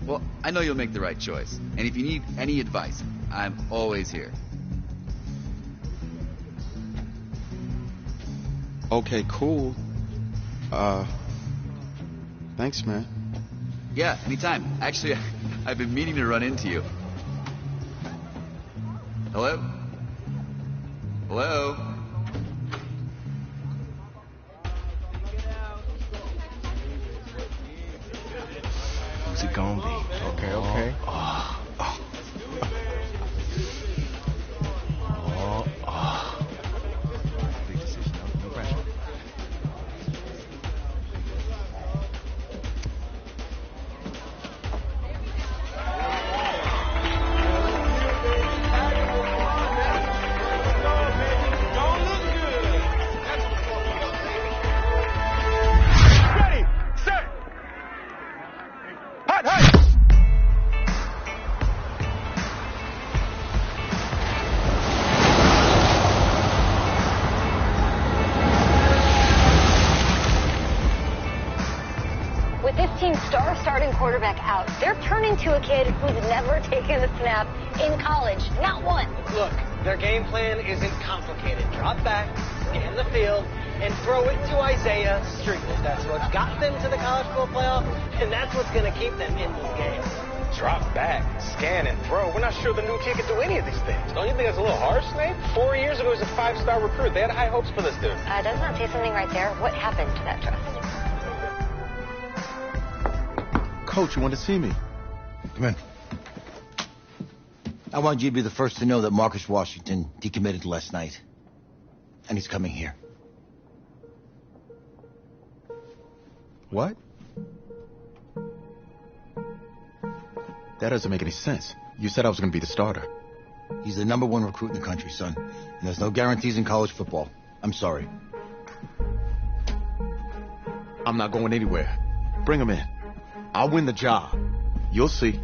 Well, I know you'll make the right choice. And if you need any advice, I'm always here. Okay, cool. Thanks, man. Yeah, anytime. Actually, I've been meaning to run into you. Hello? Hello? Who's it gonna be? Okay. Big decision, no pressure. Ready, set, hot, hot. With this team's star starting quarterback out, they're turning to a kid who's never taken a snap in college. Not one. Look, their game plan isn't complicated. Drop back, scan the field, and throw it to Isaiah Street. That's what got them to the college football playoff, and that's what's going to keep them in this game. Drop back, scan, and throw. We're not sure the new kid can do any of these things. Don't you think that's a little harsh, Nate? 4 years ago, he was a 5-star recruit. They had high hopes for this dude. Doesn't that say something right there? What happened to that trust? Coach, you want to see me? Come in. I want you to be the first to know that Marcus Washington decommitted last night. And he's coming here. What? That doesn't make any sense. You said I was going to be the starter. He's the #1 recruit in the country, son. And there's no guarantees in college football. I'm sorry. I'm not going anywhere. Bring him in. I'll win the job. You'll see.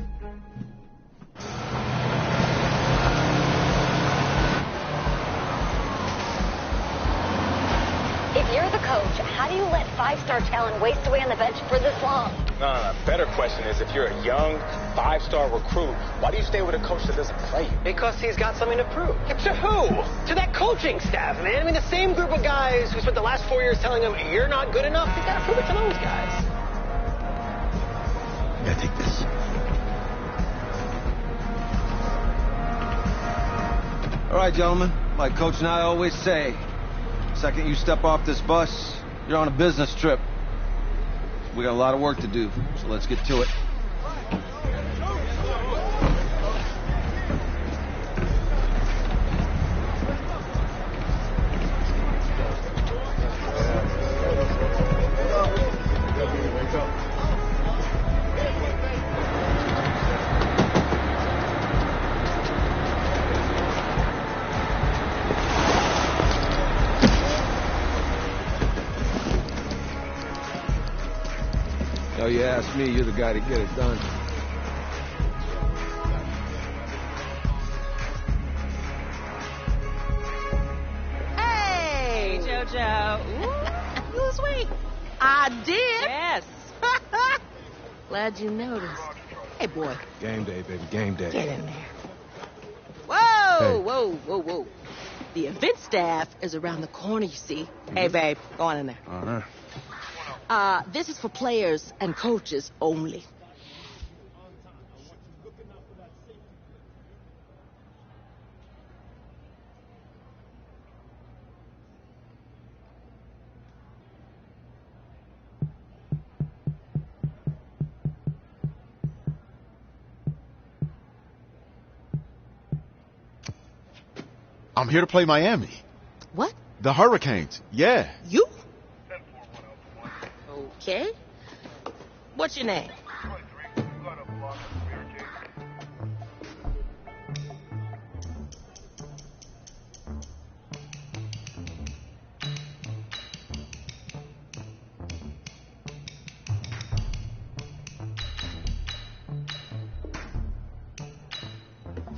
If you're the coach, how do you let 5-star talent waste away on the bench for this long? No. Better question is, if you're a young 5-star recruit, why do you stay with a coach that doesn't play you? Because he's got something to prove. To who? To that coaching staff, man. I mean, the same group of guys who spent the last 4 years telling him, you're not good enough, he's got to prove it to those guys. Yeah, take this. All right, gentlemen. Like Coach and I always say, second you step off this bus, you're on a business trip. We got a lot of work to do, so let's get to it. Oh, you ask me, you're the guy to get it done. Hey, JoJo. Ooh, you sweet. I did. Yes. Glad you noticed. Hey, boy. Game day, baby, game day. Get in there. Whoa, whoa. The event staff is around the corner, you see. Hey, babe, go on in there. Uh-huh. This is for players and coaches only. I'm here to play Miami. What? The Hurricanes. Yeah. You? Okay. What's your name?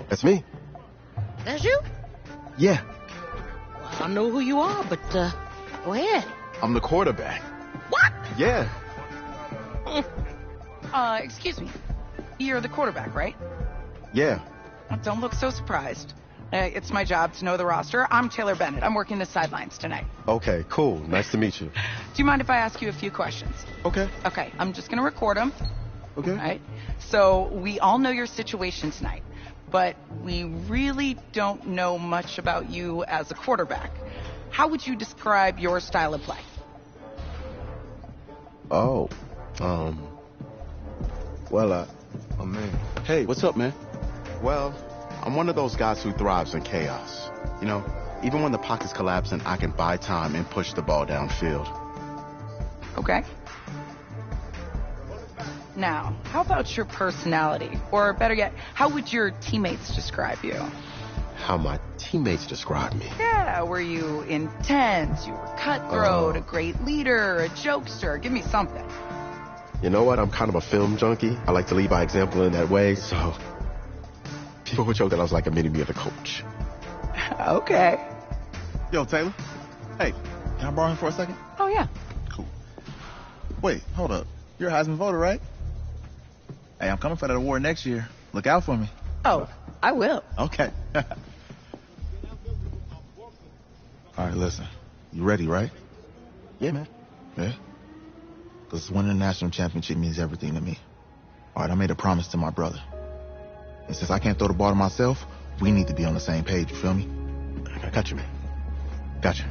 That's me. That's you? Yeah. Well, I don't know who you are, but go ahead. I'm the quarterback. What? Yeah. Excuse me. You're the quarterback, right? Yeah. Don't look so surprised. It's my job to know the roster. I'm Taylor Bennett. I'm working the sidelines tonight. Okay, cool. Nice to meet you. Do you mind if I ask you a few questions? Okay. Okay, I'm just going to record them. Okay. All right? So we all know your situation tonight, but we really don't know much about you as a quarterback. How would you describe your style of play? Oh, well, oh man. Hey, what's up, man? Well, I'm one of those guys who thrives in chaos. You know, even when the pocket's collapsing, I can buy time and push the ball downfield. Okay. Now, how about your personality? Or better yet, how would your teammates describe you? how my teammates describe me. Yeah, were you intense? You were cutthroat, a great leader, a jokester? Give me something. You know what? I'm kind of a film junkie. I like to lead by example in that way, so people would joke that I was like a mini-me of the coach. Okay. Yo, Taylor. Hey, can I borrow him for a second? Oh, yeah. Cool. Wait, hold up. You're a Heisman voter, right? Hey, I'm coming for that award next year. Look out for me. Oh, I will. Okay. All right, listen. You ready, right? Yeah, man. Yeah? Because winning a national championship means everything to me. All right, I made a promise to my brother. And since I can't throw the ball to myself, we need to be on the same page, you feel me? I got you, man. Gotcha.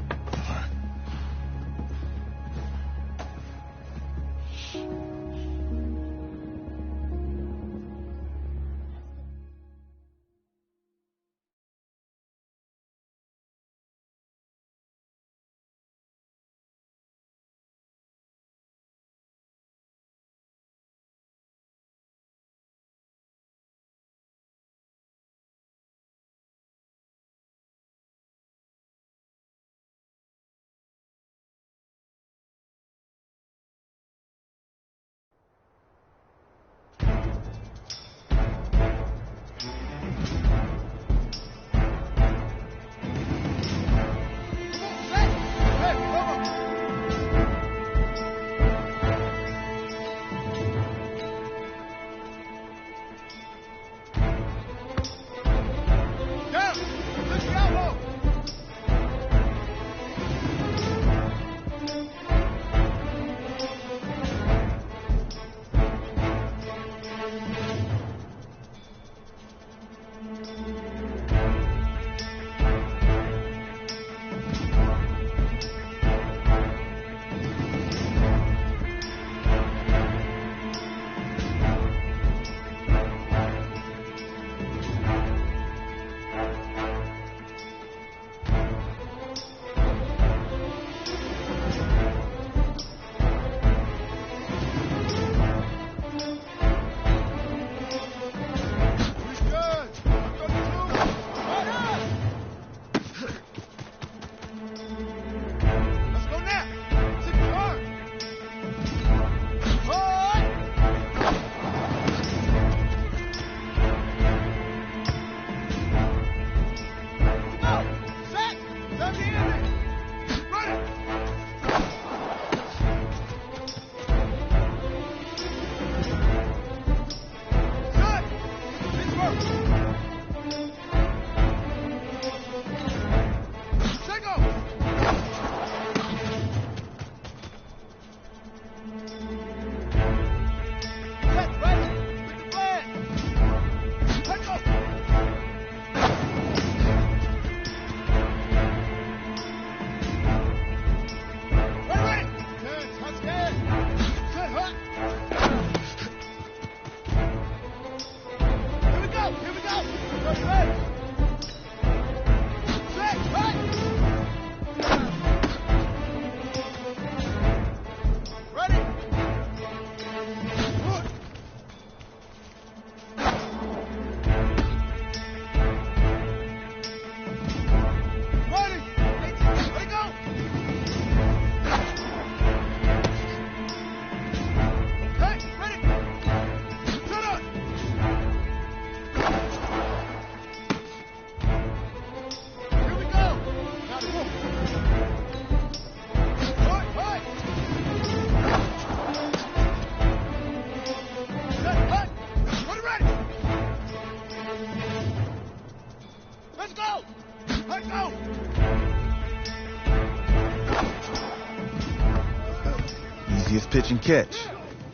pitch and catch.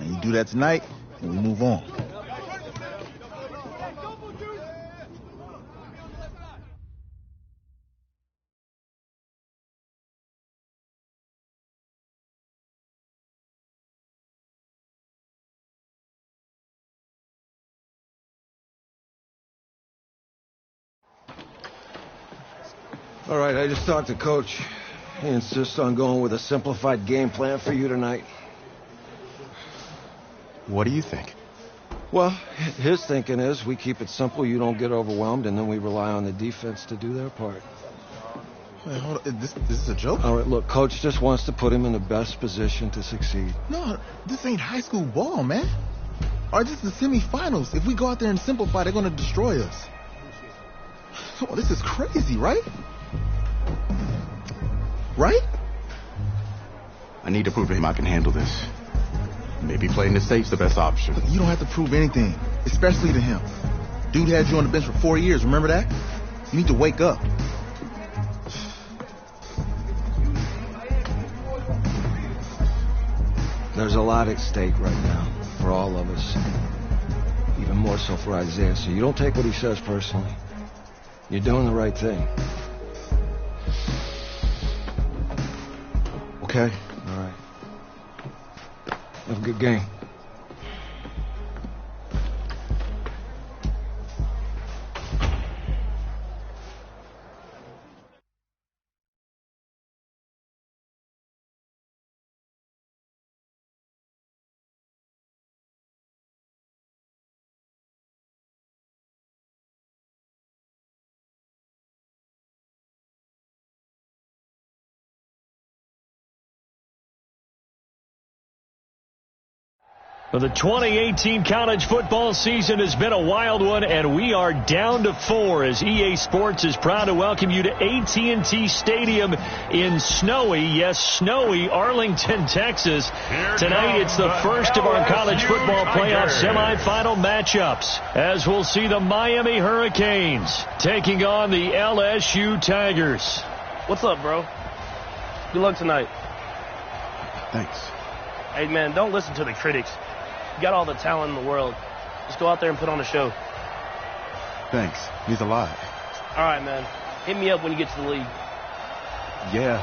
And you do that tonight, and we move on. All right, I just talked to Coach. He insists on going with a simplified game plan for you tonight. What do you think? Well, his thinking is we keep it simple, you don't get overwhelmed, and then we rely on the defense to do their part. Wait, hold on. This is a joke? All right, look, Coach just wants to put him in the best position to succeed. No, this ain't high school ball, man. All right, this is the semifinals. If we go out there and simplify, they're going to destroy us. Oh, this is crazy, right? Right? I need to prove to him I can handle this. Maybe playing it safe's the best option. You don't have to prove anything, especially to him. Dude had you on the bench for 4 years, remember that? You need to wake up. There's a lot at stake right now for all of us. Even more so for Isaiah, so you don't take what he says personally. You're doing the right thing. Okay? All right. Have a good game. Well, the 2018 college football season has been a wild one, and we are down to 4 as EA Sports is proud to welcome you to AT&T Stadium in snowy Arlington, Texas. Tonight, it's the first of our college football playoff semifinal matchups, as we'll see the Miami Hurricanes taking on the LSU Tigers. What's up, bro? Good luck tonight. Thanks. Hey, man, don't listen to the critics. You got all the talent in the world. Just go out there and put on a show. Thanks. Means a lot. All right, man. Hit me up when you get to the league. Yeah.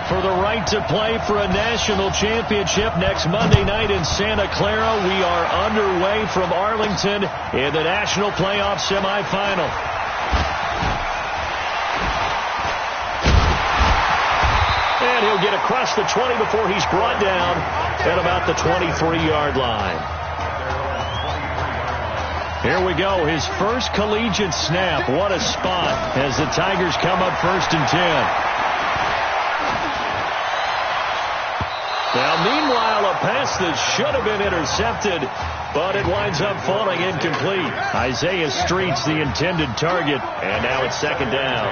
For the right to play for a national championship next Monday night in Santa Clara, we are underway from Arlington in the national playoff semifinal. And he'll get across the 20 before he's brought down at about the 23-yard line. Here we go, his first collegiate snap. What a spot as the Tigers come up 1st and 10. Now, meanwhile, a pass that should have been intercepted, but it winds up falling incomplete. Isaiah Street's the intended target, and now it's 2nd down.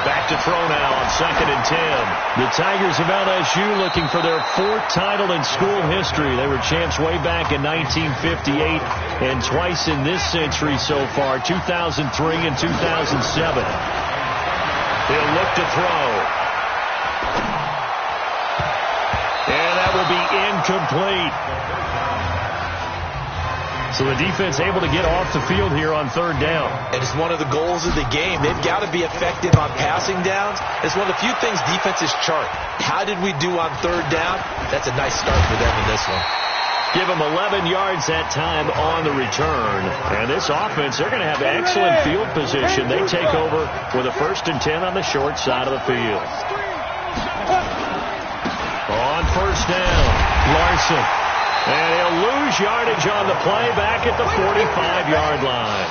Back to throw now on 2nd and 10. The Tigers of LSU looking for their 4th title in school history. They were champs way back in 1958 and twice in this century so far, 2003 and 2007. He'll look to throw. And that will be incomplete. So the defense able to get off the field here on 3rd down. And it's one of the goals of the game. They've got to be effective on passing downs. It's one of the few things defenses chart. How did we do on 3rd down? That's a nice start for them in this one. Give them 11 yards that time on the return. And this offense, they're going to have excellent field position. They take over with a 1st and 10 on the short side of the field. On 1st down, Larson. And he'll lose yardage on the play back at the 45-yard line.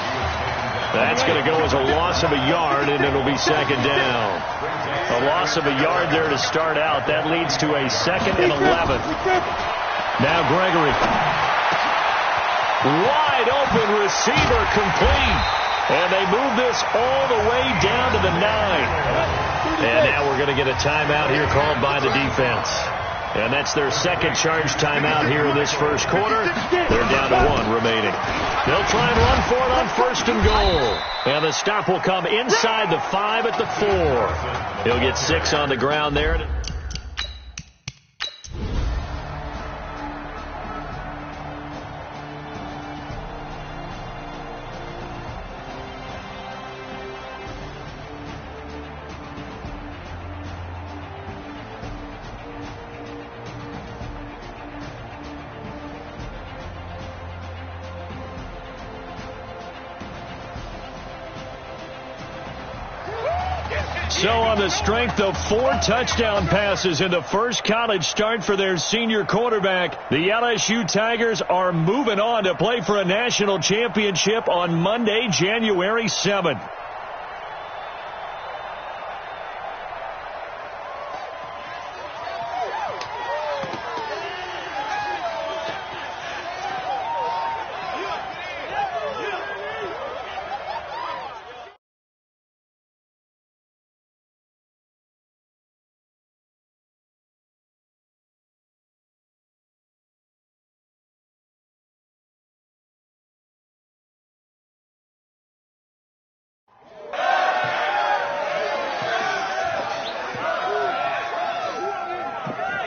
That's going to go as a loss of a yard, and it'll be 2nd down. A loss of a yard there to start out. That leads to a 2nd and 11. Now Gregory. Wide open receiver complete. And they move this all the way down to the 9. And now we're going to get a timeout here called by the defense. And that's their second charge timeout here in this first quarter. They're down to 1 remaining. They'll try and run for it on 1st and goal. And the stop will come inside the 5 at the 4. He'll get 6 on the ground there. So on the strength of 4 touchdown passes in the first college start for their senior quarterback, the LSU Tigers are moving on to play for a national championship on Monday, January 7th.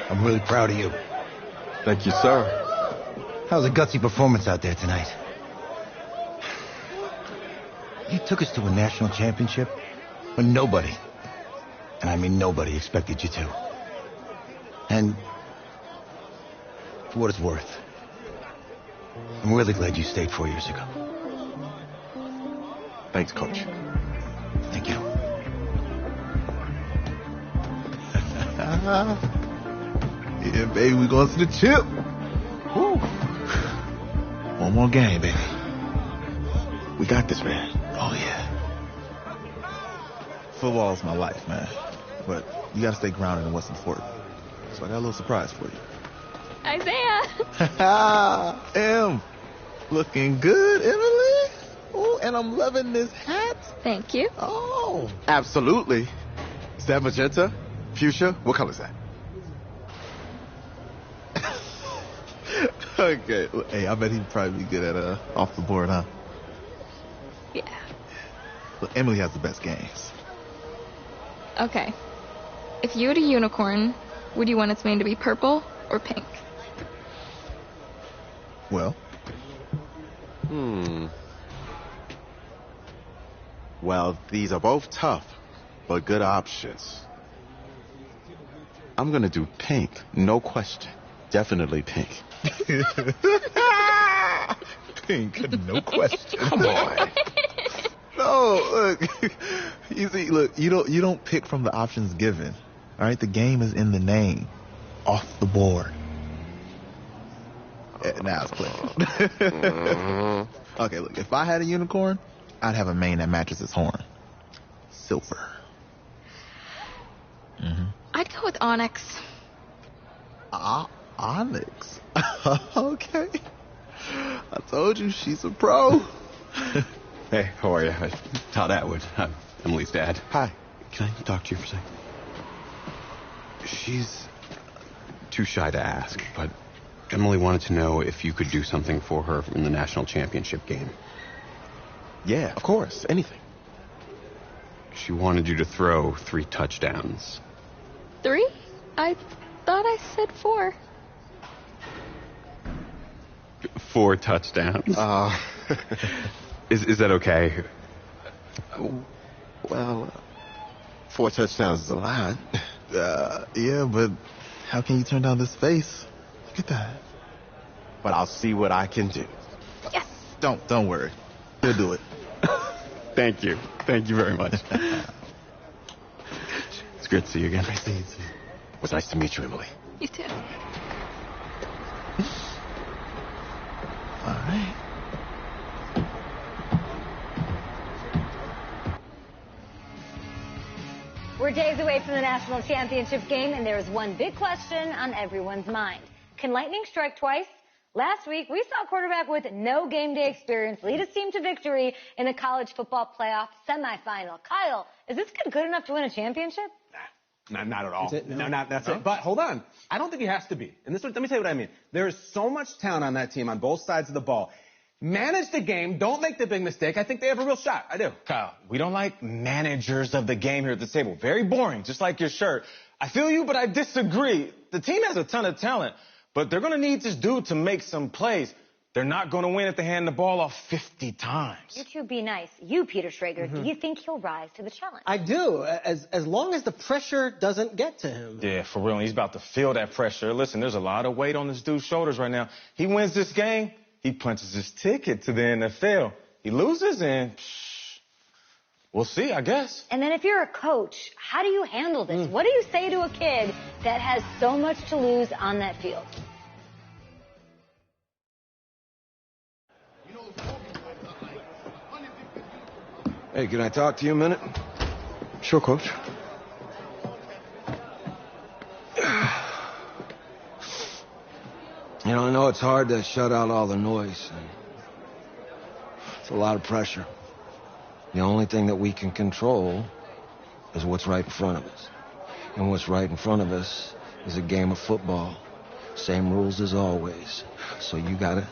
I'm really proud of you. Thank you, sir. That was a gutsy performance out there tonight. You took us to a national championship when nobody, and I mean nobody, expected you to. And for what it's worth, I'm really glad you stayed 4 years ago. Thanks, Coach. Thank you. Yeah, baby, we going to the chip. Woo. One more game, baby. We got this, man. Oh, yeah. Football's my life, man. But you got to stay grounded in what's important. So I got a little surprise for you. Isaiah! Em, looking good, Emily. Oh, and I'm loving this hat. Thank you. Oh, absolutely. Is that magenta? Fuchsia? What color is that? Okay. Hey, I bet he'd probably be good at off the board, huh? Yeah. Look, Emily has the best games. Okay. If you had a unicorn, would you want its mane to be purple or pink? Well. Well, these are both tough, but good options. I'm gonna do pink, no question. Definitely pink. Pink, no question. Come on. No, look. You see, look, you don't pick from the options given. All right, the game is in the name. Off the board. Now it's clear. Okay, look, if I had a unicorn, I'd have a mane that matches its horn. Silver. I'd go with onyx. Onyx? Okay. I told you, she's a pro. Hey, how are you? Todd Atwood. I'm Emily's dad. Hi. Can I talk to you for a second? She's too shy to ask, but Emily wanted to know if you could do something for her in the national championship game. Yeah, of course. Anything. She wanted you to throw 3 touchdowns. 3? I thought I said 4. 4 touchdowns? Is that okay? Well, 4 touchdowns is a lot. Yeah, but how can you turn down this face? Look at that. But I'll see what I can do. Yes. Don't worry. He'll do it. Thank you. Thank you very much. It's great to see you again. Nice to meet you. It was nice to meet you, Emily. You too. All right. We're days away from the national championship game, and there is one big question on everyone's mind. Can lightning strike twice? Last week, we saw a quarterback with no game day experience lead his team to victory in the college football playoff semifinal. Kyle, is this kid good enough to win a championship? Not at all. No, that's it. But hold on. I don't think he has to be. And let me tell you what I mean. There is so much talent on that team on both sides of the ball. Manage the game. Don't make the big mistake. I think they have a real shot. I do. Kyle, we don't like managers of the game here at the table. Very boring, just like your shirt. I feel you, but I disagree. The team has a ton of talent, but they're going to need this dude to make some plays. They're not going to win if they hand the ball off 50 times. You two be nice. You, Peter Schrager, do you think he'll rise to the challenge? I do, as long as the pressure doesn't get to him. Yeah, for real. He's about to feel that pressure. Listen, there's a lot of weight on this dude's shoulders right now. He wins this game, he punches his ticket to the NFL. He loses, and we'll see, I guess. And then if you're a coach, how do you handle this? What do you say to a kid that has so much to lose on that field? Hey, can I talk to you a minute? Sure, Coach. You know, I know it's hard to shut out all the noise. It's a lot of pressure. The only thing that we can control is what's right in front of us. And what's right in front of us is a game of football. Same rules as always. So you gotta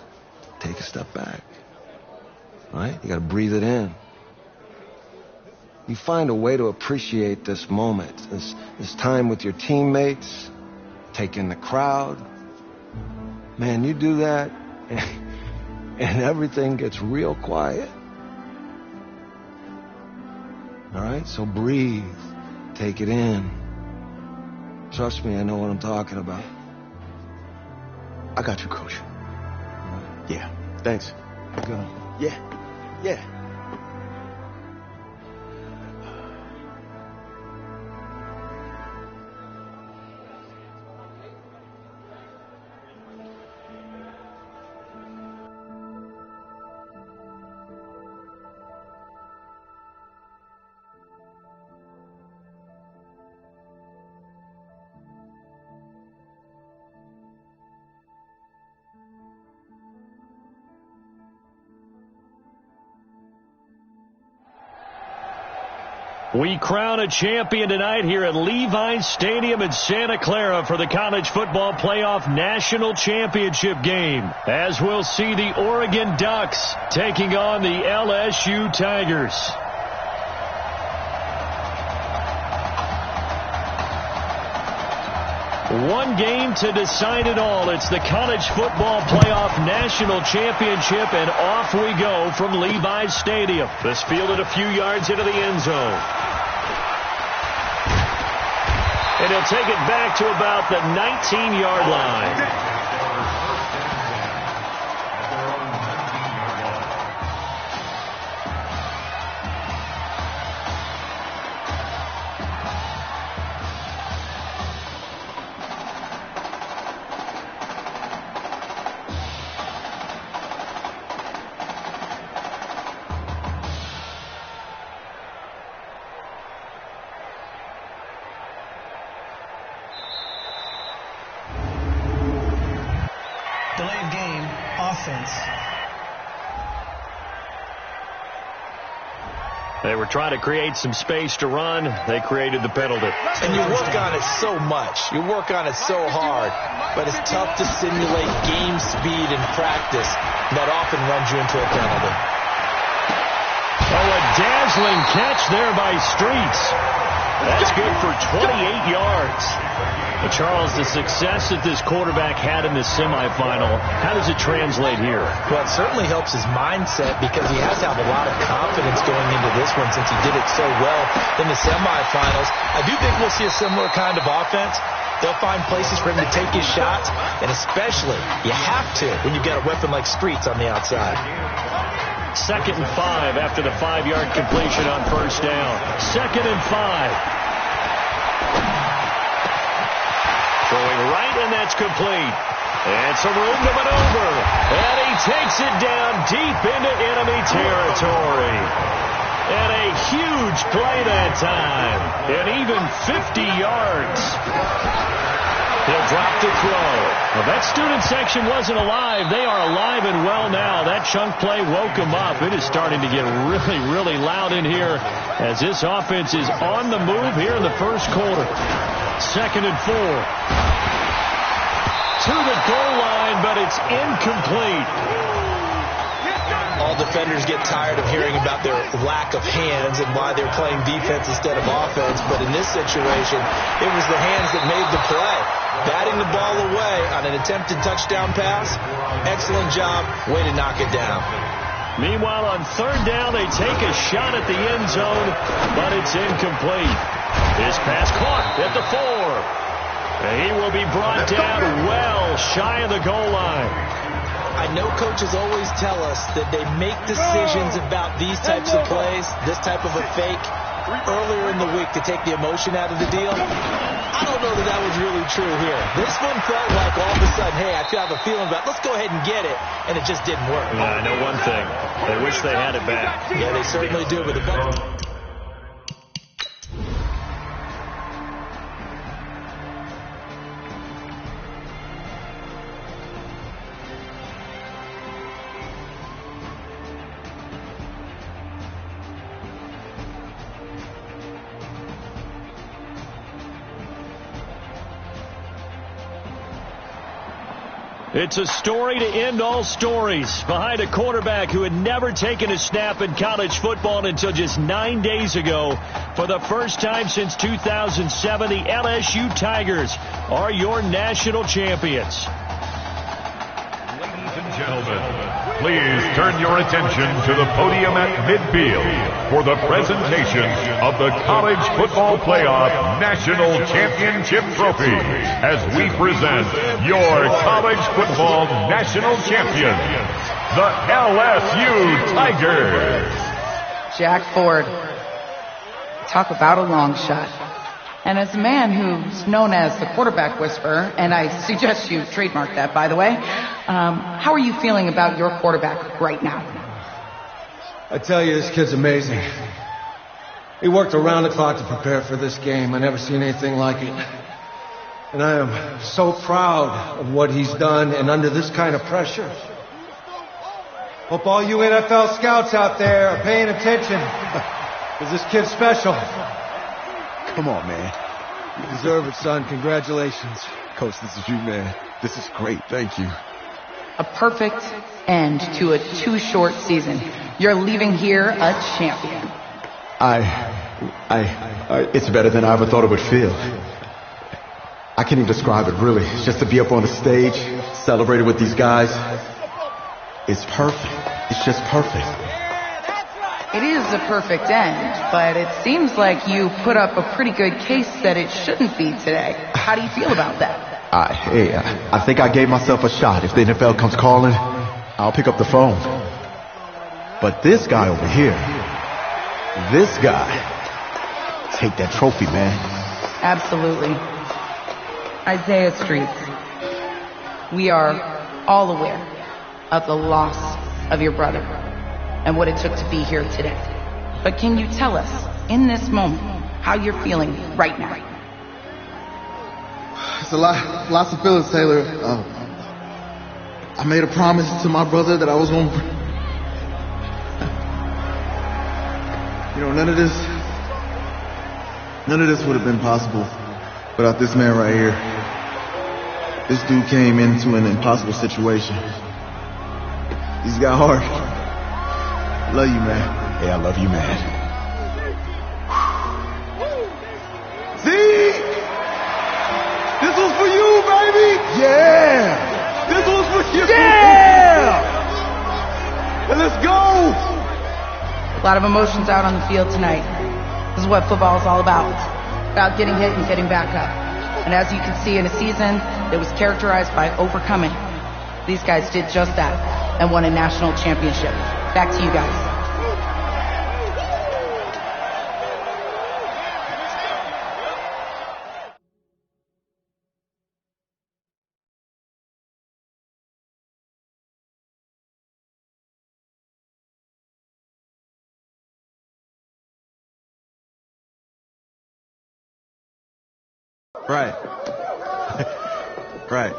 take a step back. Right? You gotta breathe it in. You find a way to appreciate this moment, this time with your teammates, take in the crowd. Man, you do that, and everything gets real quiet. All right? So breathe. Take it in. Trust me, I know what I'm talking about. I got you, Coach. Yeah, thanks. Go. Yeah. We crown a champion tonight here at Levi's Stadium in Santa Clara for the College Football Playoff National Championship game, as we'll see the Oregon Ducks taking on the LSU Tigers. One game to decide it all. It's the College Football Playoff National Championship, and off we go from Levi's Stadium. This fielded a few yards into the end zone. And he'll take it back to about the 19-yard line. They were trying to create some space to run. They created the penalty. And you work on it so much. You work on it so hard. But it's tough to simulate game speed in practice. And that often runs you into a penalty. Oh, a dazzling catch there by Streets. That's good for 28 yards. But Charles, the success that this quarterback had in the semifinal, how does it translate here? Well, it certainly helps his mindset because he has to have a lot of confidence going into this one since he did it so well in the semifinals. I do think we'll see a similar kind of offense. They'll find places for him to take his shots, and especially, you have to when you've got a weapon like Streets on the outside. 2nd and 5 after the 5-yard completion on first down. 2nd and 5. Throwing right, and that's complete. And some room to maneuver. And he takes it down deep into enemy territory. And a huge play that time. And even 50 yards. He'll drop to throw. Well, that student section wasn't alive. They are alive and well now. That chunk play woke them up. It is starting to get really, really loud in here as this offense is on the move here in the first quarter. 2nd and 4. To the goal line, but it's incomplete. All defenders get tired of hearing about their lack of hands and why they're playing defense instead of offense. But in this situation, it was the hands that made the play. Batting the ball away on an attempted touchdown pass. Excellent job. Way to knock it down. Meanwhile, on 3rd down, they take a shot at the end zone, but it's incomplete. This pass caught at the 4. He will be brought down well shy of the goal line. I know coaches always tell us that they make decisions about these types of plays, this type of a fake, earlier in the week to take the emotion out of the deal. I don't know that that was really true here. This one felt like all of a sudden, hey, I have a feeling about let's go ahead and get it, and it just didn't work. Yeah, I know one thing. They wish they had it back. Yeah, they certainly do, but the Bucs. It's a story to end all stories behind a quarterback who had never taken a snap in college football until just 9 days ago. For the first time since 2007, the LSU Tigers are your national champions. Ladies and gentlemen, please turn your attention to the podium at midfield for the presentation of the College Football Playoff National Championship Trophy as we present your college football national champions, the LSU Tigers. Jack Ford. Talk about a long shot. And as a man who's known as the quarterback whisperer, and I suggest you trademark that, by the way, how are you feeling about your quarterback right now? I tell you, this kid's amazing. He worked around the clock to prepare for this game. I never seen anything like it. And I am so proud of what he's done and under this kind of pressure. Hope all you NFL scouts out there are paying attention, because this kid's special. Come on, man. You deserve it, son. Congratulations. Coach, this is you, man. This is great. Thank you. A perfect end to a too short season. You're leaving here a champion. It's better than I ever thought it would feel. I can't even describe it, really. It's just to be up on the stage, celebrating with these guys. It's perfect. It's just perfect. It is a perfect end, but it seems like you put up a pretty good case that it shouldn't be today. How do you feel about that? I think I gave myself a shot. If the NFL comes calling, I'll pick up the phone. But this guy over here, this guy, take that trophy, man. Absolutely. Isaiah Street, we are all aware of the loss of your brother and what it took to be here today. But can you tell us, in this moment, how you're feeling right now? It's lots of feelings, Taylor. I made a promise to my brother that I was going to... none of this would have been possible without this man right here. This dude came into an impossible situation. He's got heart. Love you, man. Yeah, I love you, man. See? This was for you, baby! Yeah! This was for you! Yeah! And let's go! A lot of emotions out on the field tonight. This is what football is all about getting hit and getting back up. And as you can see, in a season that was characterized by overcoming, these guys did just that and won a national championship. Back to you guys. Right. Right.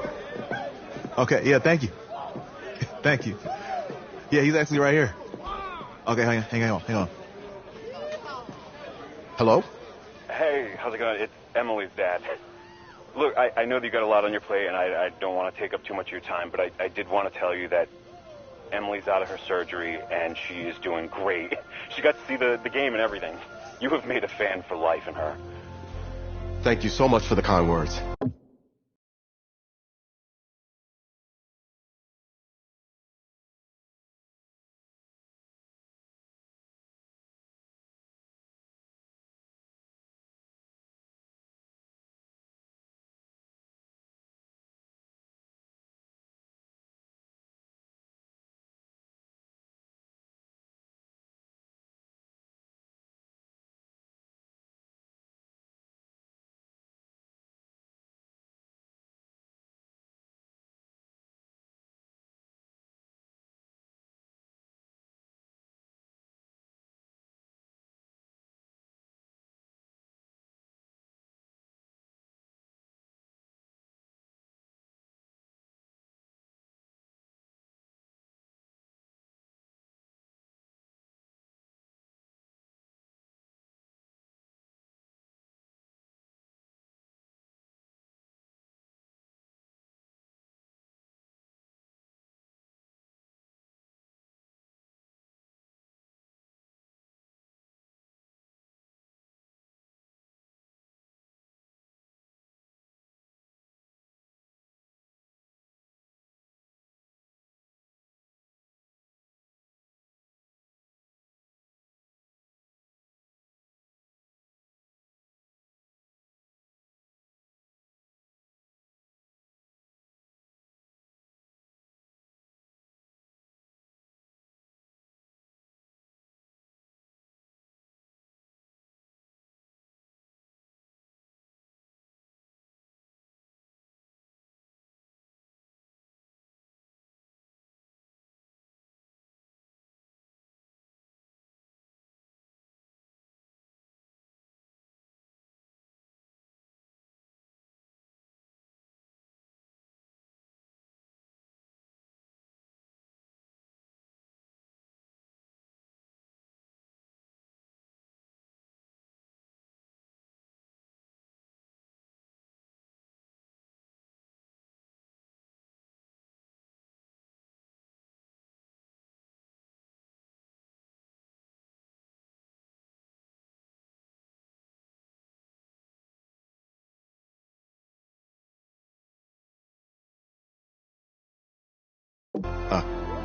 Okay, yeah, thank you. Thank you. Yeah, he's actually right here. Okay, hang on. Hello? Hey, how's it going? It's Emily's dad. Look, I know that you got a lot on your plate, and I don't want to take up too much of your time, but I did want to tell you that Emily's out of her surgery, and she is doing great. She got to see the game and everything. You have made a fan for life in her. Thank you so much for the kind words.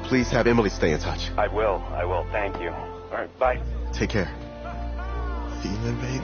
Please have Emily stay in touch. I will. Thank you. All right, bye. Take care. Feeling, baby?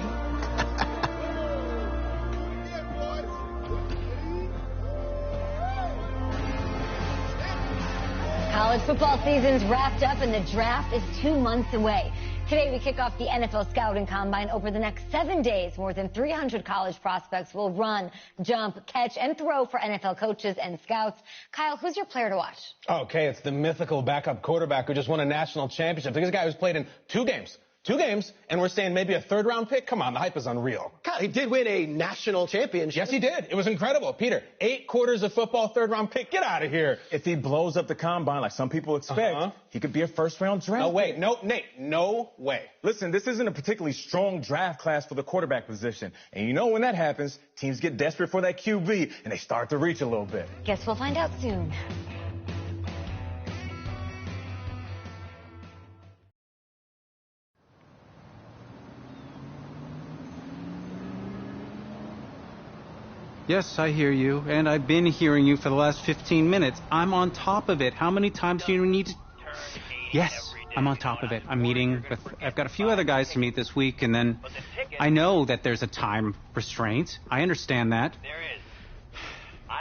College football season's wrapped up and the draft is 2 months away. Today we kick off the NFL Scouting Combine. Over the next 7 days, more than 300 college prospects will run, jump, catch, and throw for NFL coaches and scouts. Kyle, who's your player to watch? Okay, it's the mythical backup quarterback who just won a national championship. This guy who's played in two games, and we're saying maybe a third-round pick? Come on, the hype is unreal. Kyle, he did win a national championship. Yes, he did. It was incredible. Peter, 8 quarters of football, third-round pick. Get out of here. If he blows up the combine like some people expect, he could be a first-round draft No way. No, Nate, no way. Listen, this isn't a particularly strong draft class for the quarterback position. And you know when that happens, teams get desperate for that QB, and they start to reach a little bit. Guess we'll find out soon. Yes, I hear you, and I've been hearing you for the last 15 minutes. I'm on top of it. How many times do you need to... Yes, I'm on top of it. I'm meeting with... I've got a few other guys to meet this week, and then I know that there's a time restraint. I understand that.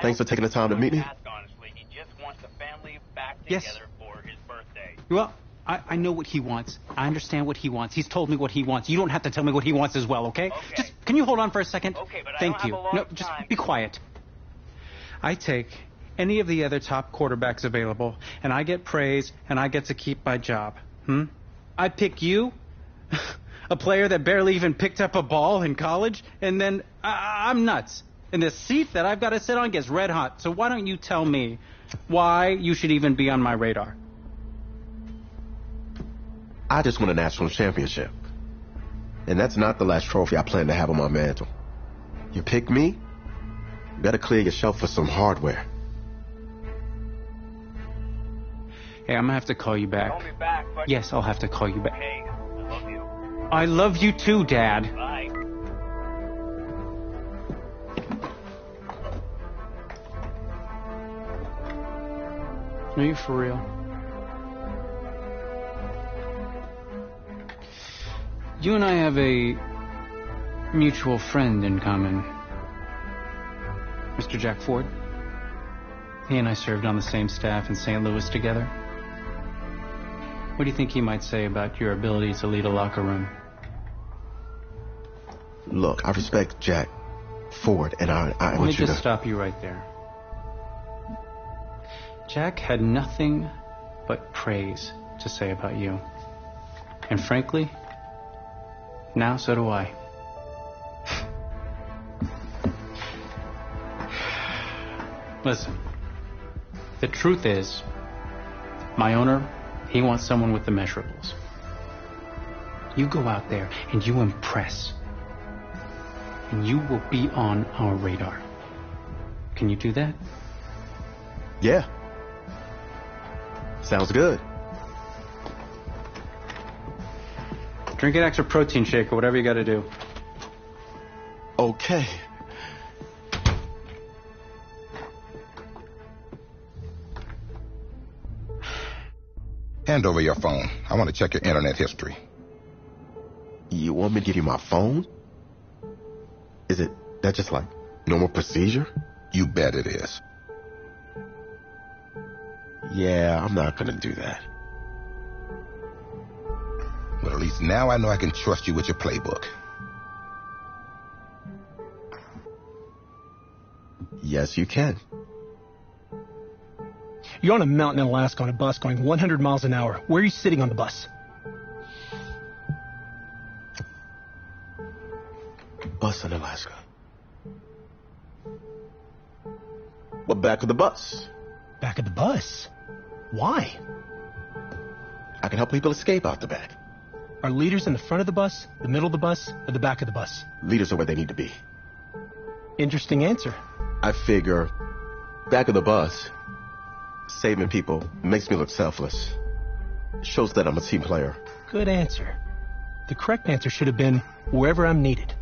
Thanks for taking the time to meet me. Yes. Well, I know what he wants. I understand what he wants. He's told me what he wants. You don't have to tell me what he wants as well, okay? Just, can you hold on for a second? Okay, but Thank I don't you. have a lot No, just time. be quiet. I take any of the other top quarterbacks available, and I get praise, and I get to keep my job. I pick you, a player that barely even picked up a ball in college, and then I'm nuts. And the seat that I've got to sit on gets red hot. So why don't you tell me why you should even be on my radar? I just won a national championship. And that's not the last trophy I plan to have on my mantle. You pick me, you better clear your shelf for some hardware. Hey, I'm gonna have to call you back. Call me back, but yes, I'll have to call you back. hey, I love you. I love you too, Dad. Bye. Are you for real? You and I have a mutual friend in common. Mr. Jack Ford. He and I served on the same staff in St. Louis together. What do you think he might say about your ability to lead a locker room? Look, I respect Jack Ford, and I Let me want you just to... stop you right there. Jack had nothing but praise to say about you. And frankly, now so do I. Listen, the truth is, my owner, he wants someone with the measurables. You go out there and you impress, and you will be on our radar. Can you do that? Yeah. Sounds good. Drink an extra protein shake or whatever you gotta do. Okay. Hand over your phone. I want to check your internet history. You want me to give you my phone? Is it that just like normal procedure? You bet it is. Yeah, I'm not gonna do that. Well, at least now I know I can trust you with your playbook. Yes, you can. You're on a mountain in Alaska on a bus going 100 miles an hour. Where are you sitting on the bus? Bus in Alaska. Well, back of the bus. Back of the bus? Why? I can help people escape out the back. Are leaders in the front of the bus, the middle of the bus, or the back of the bus? Leaders are where they need to be. Interesting answer. I figure back of the bus, saving people makes me look selfless. Shows that I'm a team player. Good answer. The correct answer should have been wherever I'm needed.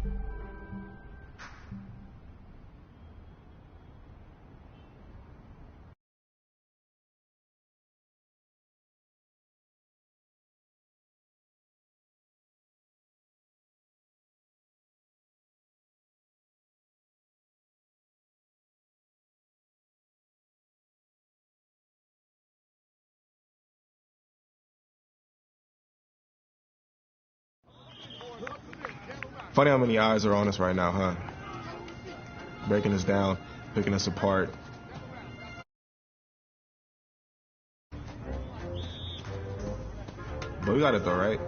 Funny how many eyes are on us right now, huh? Breaking us down, picking us apart. But we got it though, right?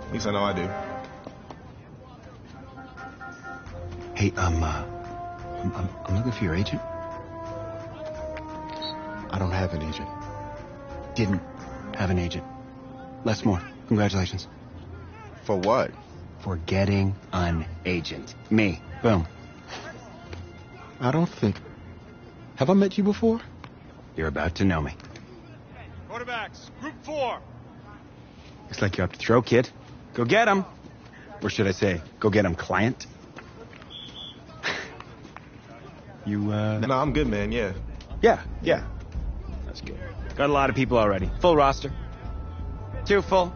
At least I know I do. Hey, I'm looking for your agent. I don't have an agent. Didn't have an agent. Les Moore, congratulations. For what? For getting an agent. Me. Boom. I don't think... Have I met you before? You're about to know me. Quarterbacks, group 4. Looks like you're up to throw, kid. Go get him. Or should I say, go get him, client. You, No, I'm good, man, yeah. Yeah. That's good. Got a lot of people already. Full roster. 2 full.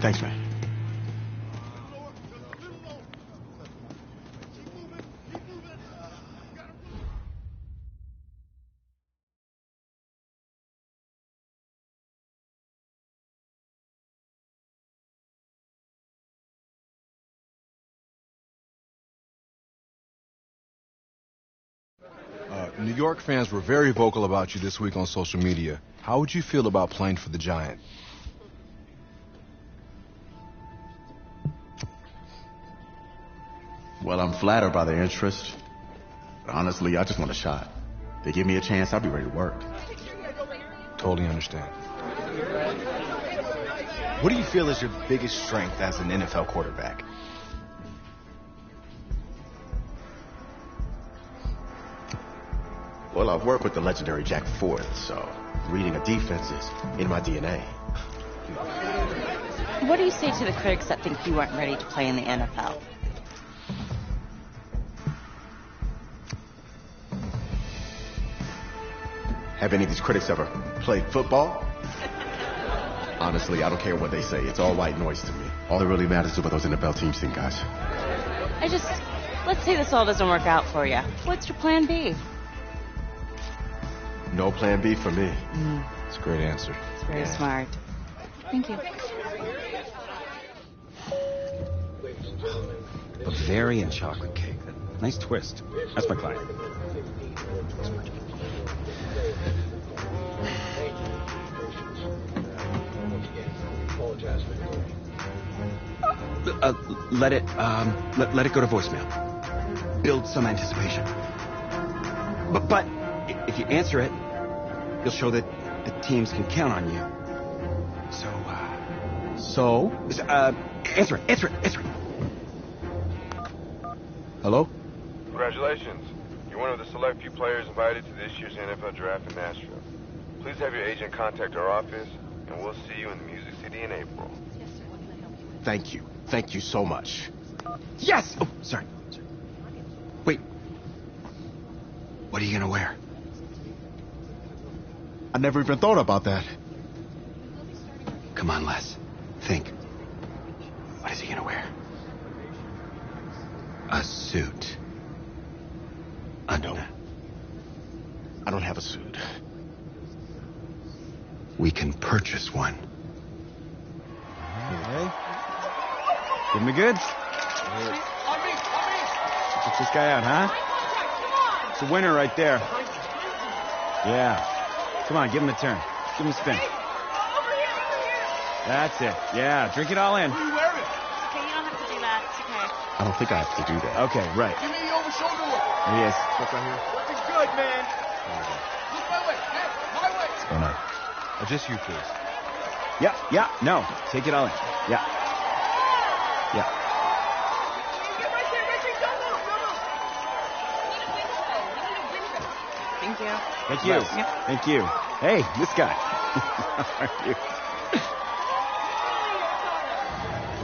Thanks, man. New York fans were very vocal about you this week on social media. How would you feel about playing for the Giant? Well, I'm flattered by their interest. But honestly, I just want a shot. If they give me a chance, I'll be ready to work. Totally understand. What do you feel is your biggest strength as an NFL quarterback? Well, I've worked with the legendary Jack Ford, so reading a defense is in my DNA. What do you say to the critics that think you weren't ready to play in the NFL? Have any of these critics ever played football? Honestly, I don't care what they say. It's all white noise to me. All that really matters is what those NFL teams think, guys. Let's say this all doesn't work out for you. What's your plan B? No plan B for me. It's a great answer. It's very smart. Thank you. Bavarian chocolate cake. Nice twist. That's my client. Let it go to voicemail. Build some anticipation. But if you answer it, you'll show that the teams can count on you. Answer it. Hello? Congratulations. You're one of the select few players invited to this year's NFL draft in Nashville. Please have your agent contact our office, and we'll see you in the Music City in April. Thank you. Thank you so much. Yes! Oh, sorry. Wait. What are you gonna wear? I never even thought about that. Come on, Les. Think. What is he gonna wear? A suit. I don't have a suit. We can purchase one. Okay. Give me good. Check this guy out, huh? It's a winner right there. Yeah. Come on, give him a turn. Give him a spin. That's it. Yeah, drink it all in. Okay, you don't have to do that. It's okay. I don't think I have to do that. Okay, right. Give me the over shoulder look. There he is. Look right here. Looking good, man. Look my way. Hey, my way. What's going on? Oh, just you, please. Yeah, no. Take it all in. Yeah. Thank you. Thank you. Yep. Thank you. Hey, this guy. How are you?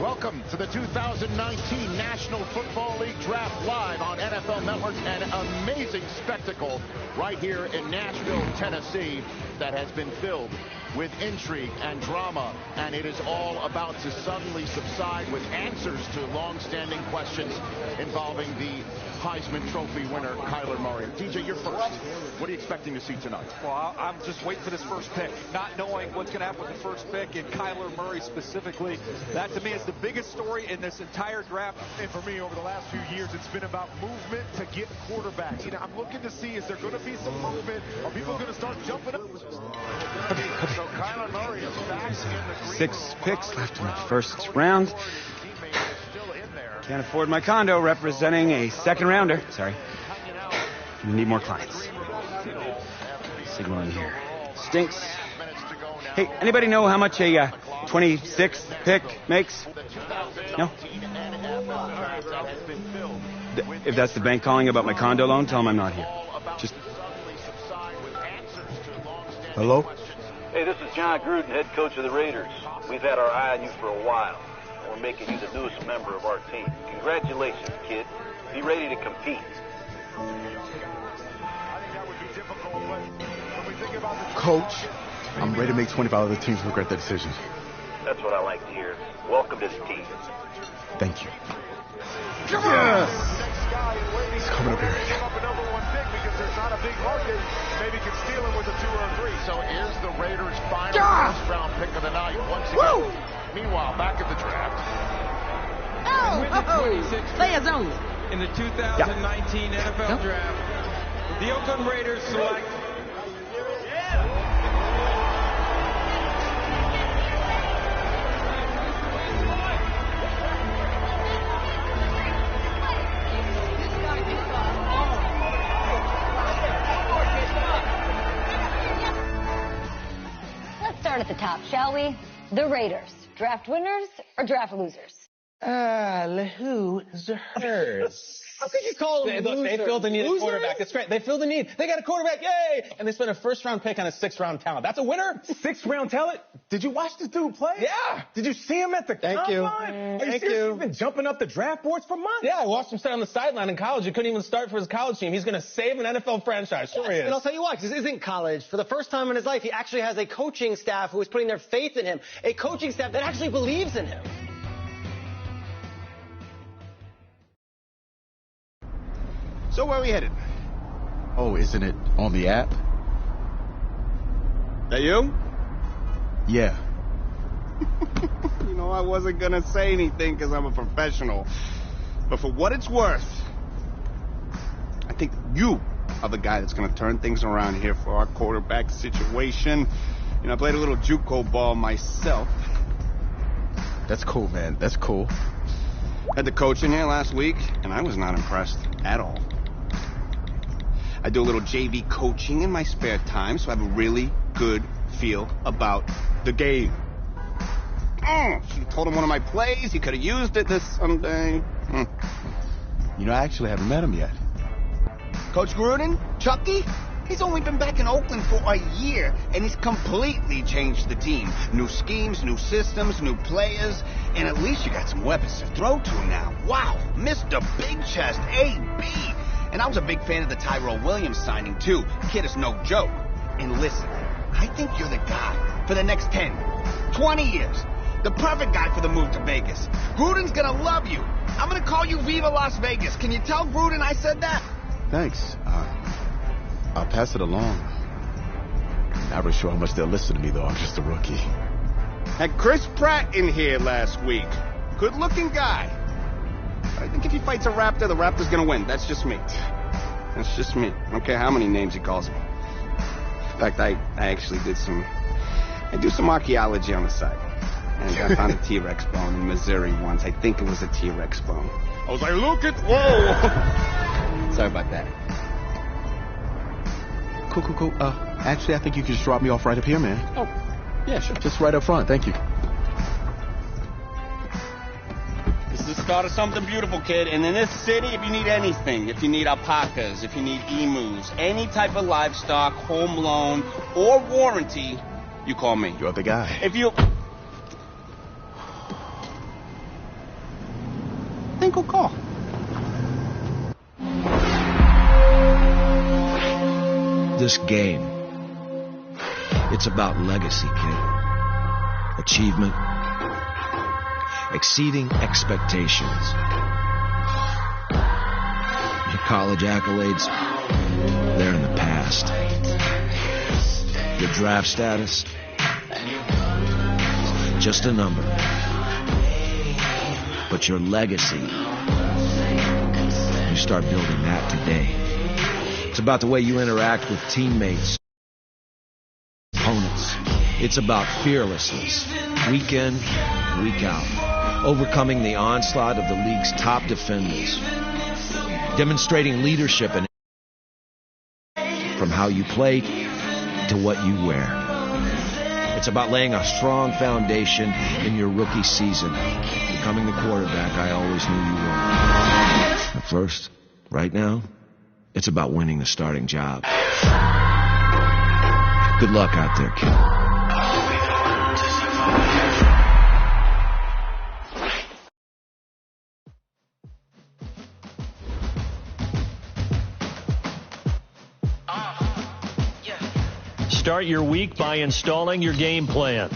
Welcome to the 2019 National Football League Draft live on NFL Network. An amazing spectacle right here in Nashville, Tennessee, that has been filled with intrigue and drama, and it is all about to suddenly subside with answers to long-standing questions involving the Heisman Trophy winner, Kyler Murray. DJ, you're first. What are you expecting to see tonight? Well, I'm just waiting for this first pick, not knowing what's going to happen with the first pick, and Kyler Murray specifically. That, to me, is the biggest story in this entire draft. And for me, over the last few years, it's been about movement to get quarterbacks. You know, I'm looking to see, is there going to be some movement? Are people going to start jumping up? So Kyler Murray is back in the 6 picks left in the first round. Can't afford my condo representing a second rounder. Sorry. We need more clients. Signal in here. Stinks. Hey, anybody know how much a 26th pick makes? No? If that's the bank calling about my condo loan, tell them I'm not here. Just... Hello? Hey, this is John Gruden, head coach of the Raiders. We've had our eye on you for a while, and we're making you the newest member of our team. Congratulations, kid. Be ready to compete. Coach, I'm ready to make 25 other teams regret their decisions. That's what I like to hear. Welcome to the team. Thank you. Come on! He's coming up here. Give up a number 1 pick because there's not a big market. Maybe can steal him with a 2 or a 3. So here's the Raiders' final first-round pick of the night. Once again. Meanwhile, back at the draft. Players only. In the 2019 NFL Draft, the Oakland Raiders select. Let's start at the top, shall we? The Raiders. Draft winners or draft losers? Who is hers? How could you call them losers? They feel the need of a quarterback. That's great. They feel the need. They got a quarterback. Yay! And they spent a first-round pick on a 6th-round talent. That's a winner. 6th-round talent? Did you watch this dude play? Yeah. Did you see him at the combine? Thank you. you. He's been jumping up the draft boards for months. Yeah, I watched him start on the sideline in college. He couldn't even start for his college team. He's going to save an NFL franchise. Sure he is. And I'll tell you what, this isn't college. For the first time in his life, he actually has a coaching staff who is putting their faith in him. A coaching staff that actually believes in him. So where are we headed? Oh, isn't it on the app? That you? Yeah. You know, I wasn't gonna say anything because I'm a professional. But for what it's worth, I think you are the guy that's gonna turn things around here for our quarterback situation. You know, I played a little JUCO ball myself. That's cool, man. That's cool. Had the coach in here last week, and I was not impressed at all. I do a little JV coaching in my spare time, so I have a really good feel about the game. Should have told him one of my plays. He could have used it this Sunday. You know, I actually haven't met him yet. Coach Gruden? Chucky? He's only been back in Oakland for a year, and he's completely changed the team. New schemes, new systems, new players, and at least you got some weapons to throw to now. Wow, Mr. Big Chest, AB. And I was a big fan of the Tyrell Williams signing, too. Kid is no joke. And listen, I think you're the guy for the next 10, 20 years. The perfect guy for the move to Vegas. Gruden's gonna love you. I'm gonna call you Viva Las Vegas. Can you tell Gruden I said that? Thanks. I'll pass it along. Not really sure how much they'll listen to me, though. I'm just a rookie. Had Chris Pratt in here last week. Good-looking guy. I think if he fights a raptor, the raptor's gonna win. That's just me. That's just me. I don't care how many names he calls me. In fact, I actually did some archaeology on the side. And I found a T-Rex bone in Missouri once. I think it was a T-Rex bone. I was like, look at, whoa! Sorry about that. Cool. Actually, I think you can just drop me off right up here, man. Oh, yeah, sure. Just right up front. Thank you. This is the start of something beautiful, kid. And in this city, if you need anything, if you need alpacas, if you need emus, any type of livestock, home loan, or warranty, you call me. You're the guy. If you... Then go call. This game, it's about legacy, kid. Achievement, exceeding expectations. Your college accolades, they're in the past. Your draft status, just a number. But your legacy, you start building that today. It's about the way you interact with teammates, opponents. It's about fearlessness, week in, week out. Overcoming the onslaught of the league's top defenders. Demonstrating leadership and from how you play to what you wear. It's about laying a strong foundation in your rookie season. Becoming the quarterback I always knew you were. At first, right now, it's about winning the starting job. Good luck out there, kid. Start your week by installing your game plan.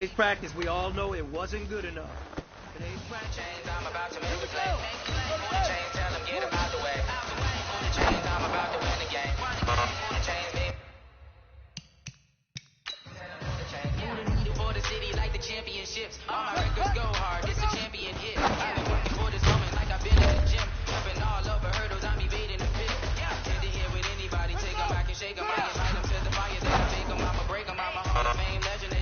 Today's practice, we all know it wasn't good enough. Today's practice, I'm about to make a play. Change, tell them get him out the way. Change, I'm about to win the game. Change, me. Change, for the city like the championships. All my records go hard. It's a champion hit. I've been working for this moment like I've been in the gym. Jumping all over hurdles, I'm evading the pit. Tend to hear with anybody, take them back and shake them. I invite them to the fire, then I make them. I'ma break them. I'm a Hall of Fame legend.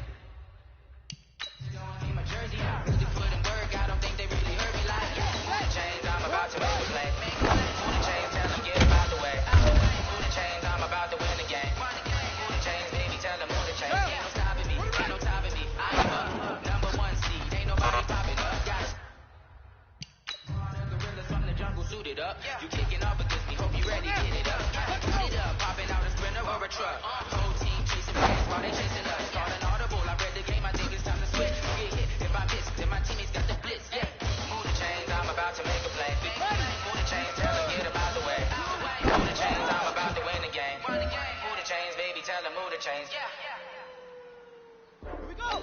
My jersey, I really put in work. I don't think they really heard me like change. I'm about to make a play. Change, tell them get him out the way. Change, I'm about to win the game. Change, baby, tell them who to change. Ain't no stopping me, ain't no topping me. I am up, number one seed. Ain't nobody popping up. Guys, gorillas from the jungle suited up. You kicking up against me, hope you ready. Get it up, get it up. Popping out a sprinter or a truck. Whole team chasing fans while they chasing us. Calling audible, I read the game. I think it's time to switch. Get hit if I miss, then my teammates got the blitz. Yeah, move the chains, I'm about to make a play. Move the chains, tell them get him out the way. Move the chains, I'm about to win the game. Move the chains, baby, tell them move the chains. Here we go.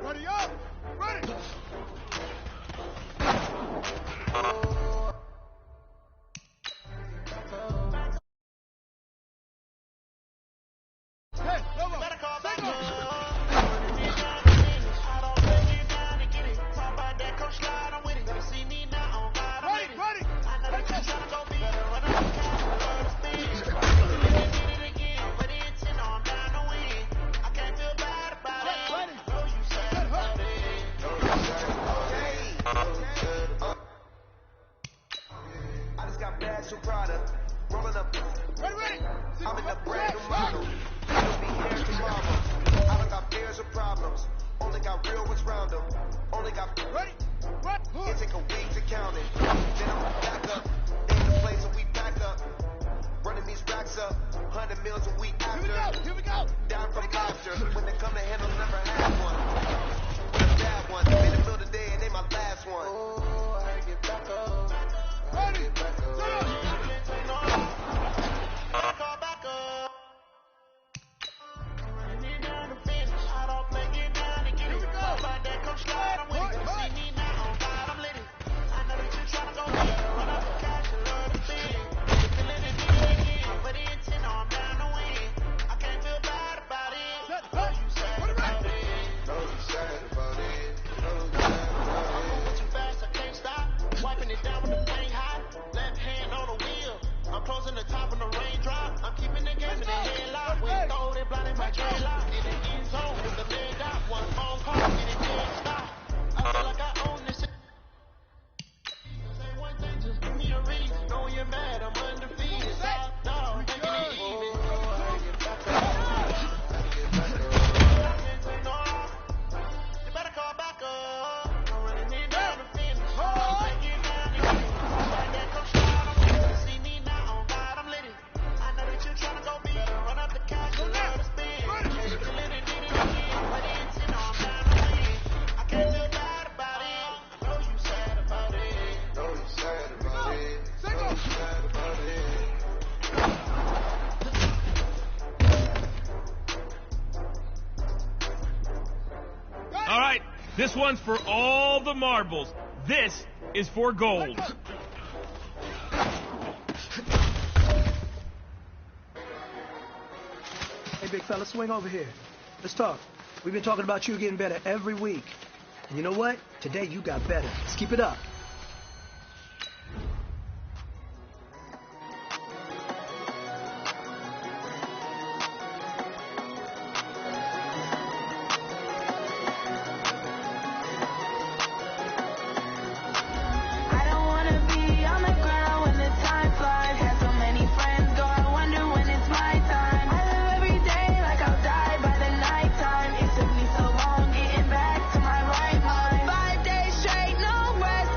Ready up! Ready! Hey, Lobo! Better call back up! Ready! I just got bags from Prada, rolling up. Ready! I'm in the brand new model. It'll be here tomorrow. I don't got fears or problems. Only got real ones round them. Only got ready. It take a week to count it. Then I'm back up. In the place that we back up. Running these racks up. 100 mils a week after. Here we go. Down from laughter. When they come to handle, never had one. A bad one. Made a meal today and they my last one. Oh, I get back up. Ready. Closing the top when the raindrop. I'm keeping the game in the headlock. We throw it blind in my dreadlock. In the end zone with the leg out. One phone call and it dead stop. I feel like I own this. Say one thing, just give me a reason. Know you're mad, I'm undefeated. Top dog, making it even. You better call back up. I'm running it down the finish. Take it down and get it. Like that coach slide, I'm gonna see me now. I'm litty. I know that you tryna go big. Run up the cash, you love to spin. You can let it, did it again. But it's in on down the win. I can't feel bad about it. I know you sad about it. Know you sad about it. Know you sad about it. All right, this one's for all the marbles. This is for gold. Hey, big fella, swing over here. Let's talk. We've been talking about you getting better every week. And you know what? Today you got better. Let's keep it up. I don't wanna be on the ground when the time flies. Had so many friends go, I wonder when it's my time. I live every day like I'll die by the nighttime. It took me so long getting back to my right mind. 5 days straight, no rest.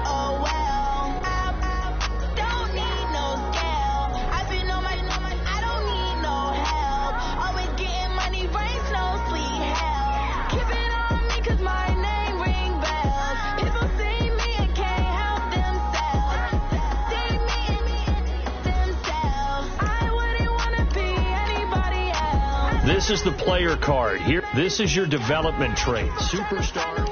This is the player card. Here, this is your development trait. Superstar.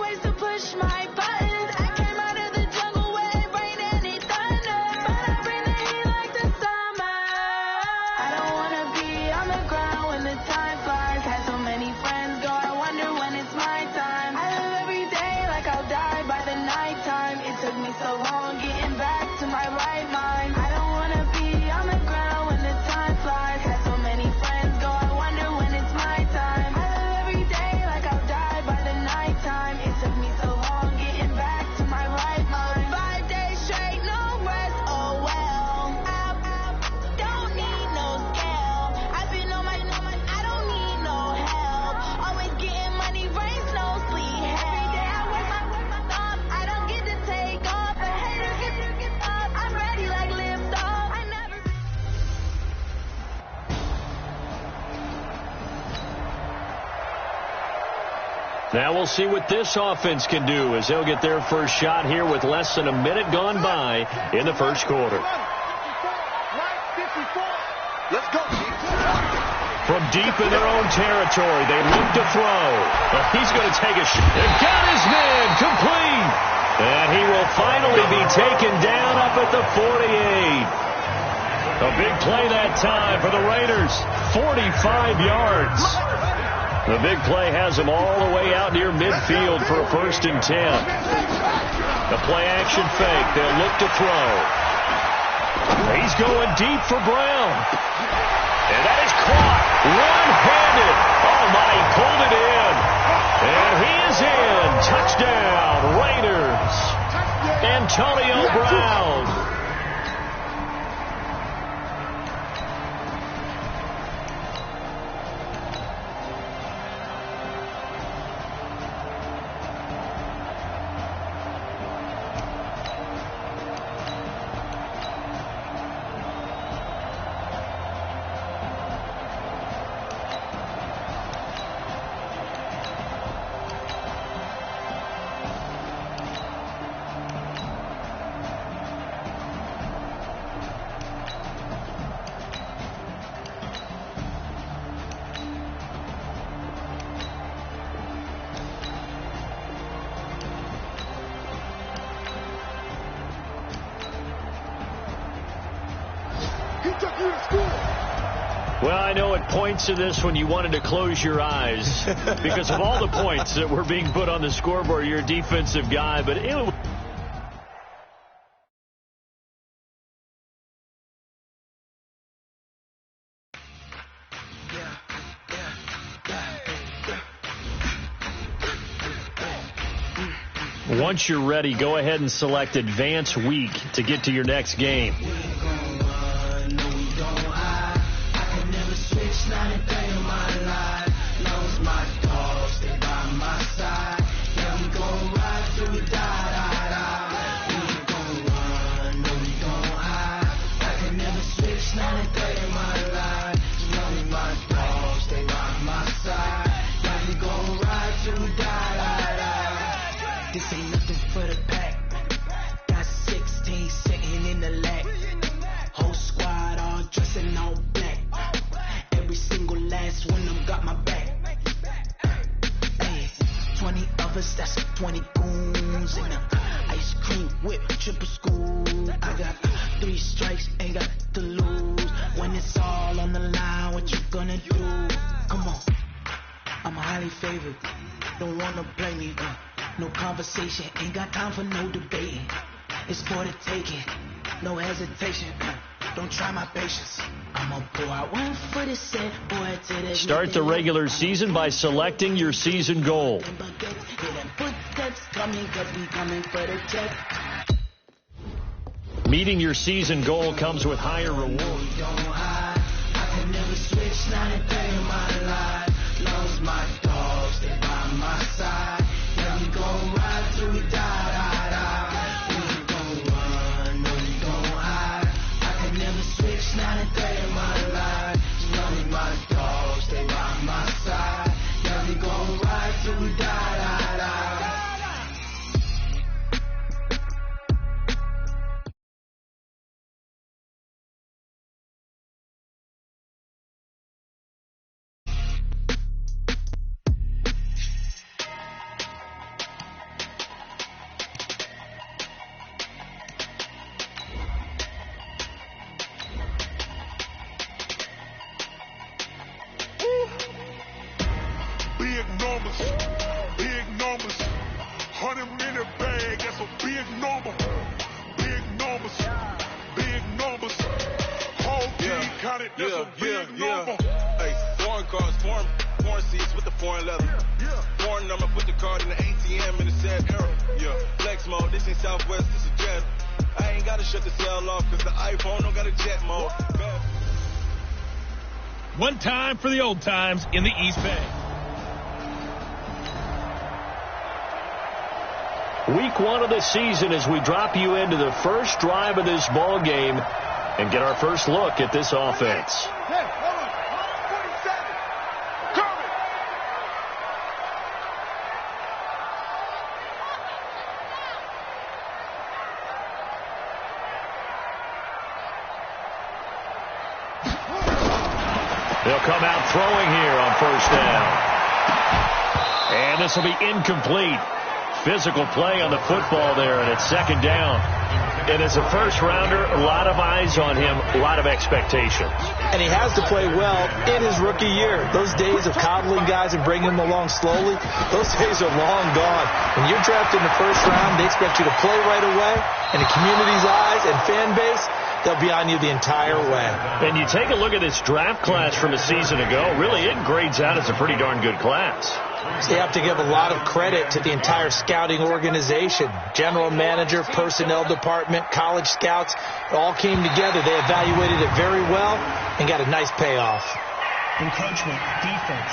Now we'll see what this offense can do as they'll get their first shot here with less than a minute gone by in the first quarter. Let's go. From deep in their own territory, they look to throw. He's going to take a shot. They've got his man complete. And he will finally be taken down up at the 48. A big play that time for the Raiders. 45 yards. The big play has them all the way out near midfield for a 1st and 10. The play-action fake. They'll look to throw. He's going deep for Brown. And that is caught one-handed. Oh, my, he pulled it in. And he is in. Touchdown, Raiders. Antonio Brown. Well, I know it points to this when you wanted to close your eyes because of all the points that were being put on the scoreboard. You're a defensive guy, but it... Once you're ready, go ahead and select Advance Week to get to your next game. This ain't nothing for the pack. Got 16 sitting in the lap. Whole squad all dressed in all black. Every single last one of them got my back. Hey, 20 of us, that's 20 goons. And ice cream whip, triple school. I got 3 strikes, ain't got to lose. When it's all on the line, what you gonna do? Come on, I'm highly favored. Don't wanna play me, no conversation, ain't got time for no debating. It's for the taking, no hesitation. Don't try my patience. I'ma pour out one for the set, boy, to the... Start the regular season by selecting your season goal. Meeting your season goal comes with higher rewards. I can never switch, not a day in my life. Lost my dogs, they by my side. Yeah, we gon' ride till we die. We ain't gon' run, no, we gon' hide. I can never switch, not a day in my life. Only my dogs, they by my side. Yeah, we gon' ride till we die. Hey, foreign cars, foreign seats with the foreign leather. Foreign number, put the card in the ATM in the sad era. Yeah, flex mode, this ain't Southwest, this is Jet. I ain't gotta shut the cell off, cause the iPhone don't got a jet mode. One time for the old times in the East Bay. Week 1 of the season as we drop you into the first drive of this ball game and get our first look at this offense. They'll come out throwing here on first down. And this will be incomplete. Physical play on the football there, and it's second down. And as a first-rounder, a lot of eyes on him, a lot of expectations. And he has to play well in his rookie year. Those days of coddling guys and bringing them along slowly, those days are long gone. When you're drafted in the first round, they expect you to play right away. And the community's eyes and fan base, they'll be on you the entire way. And you take a look at this draft class from a season ago, really it grades out as a pretty darn good class. So you have to give a lot of credit to the entire scouting organization. General manager, personnel department, college scouts, it all came together. They evaluated it very well and got a nice payoff. Encroachment, defense.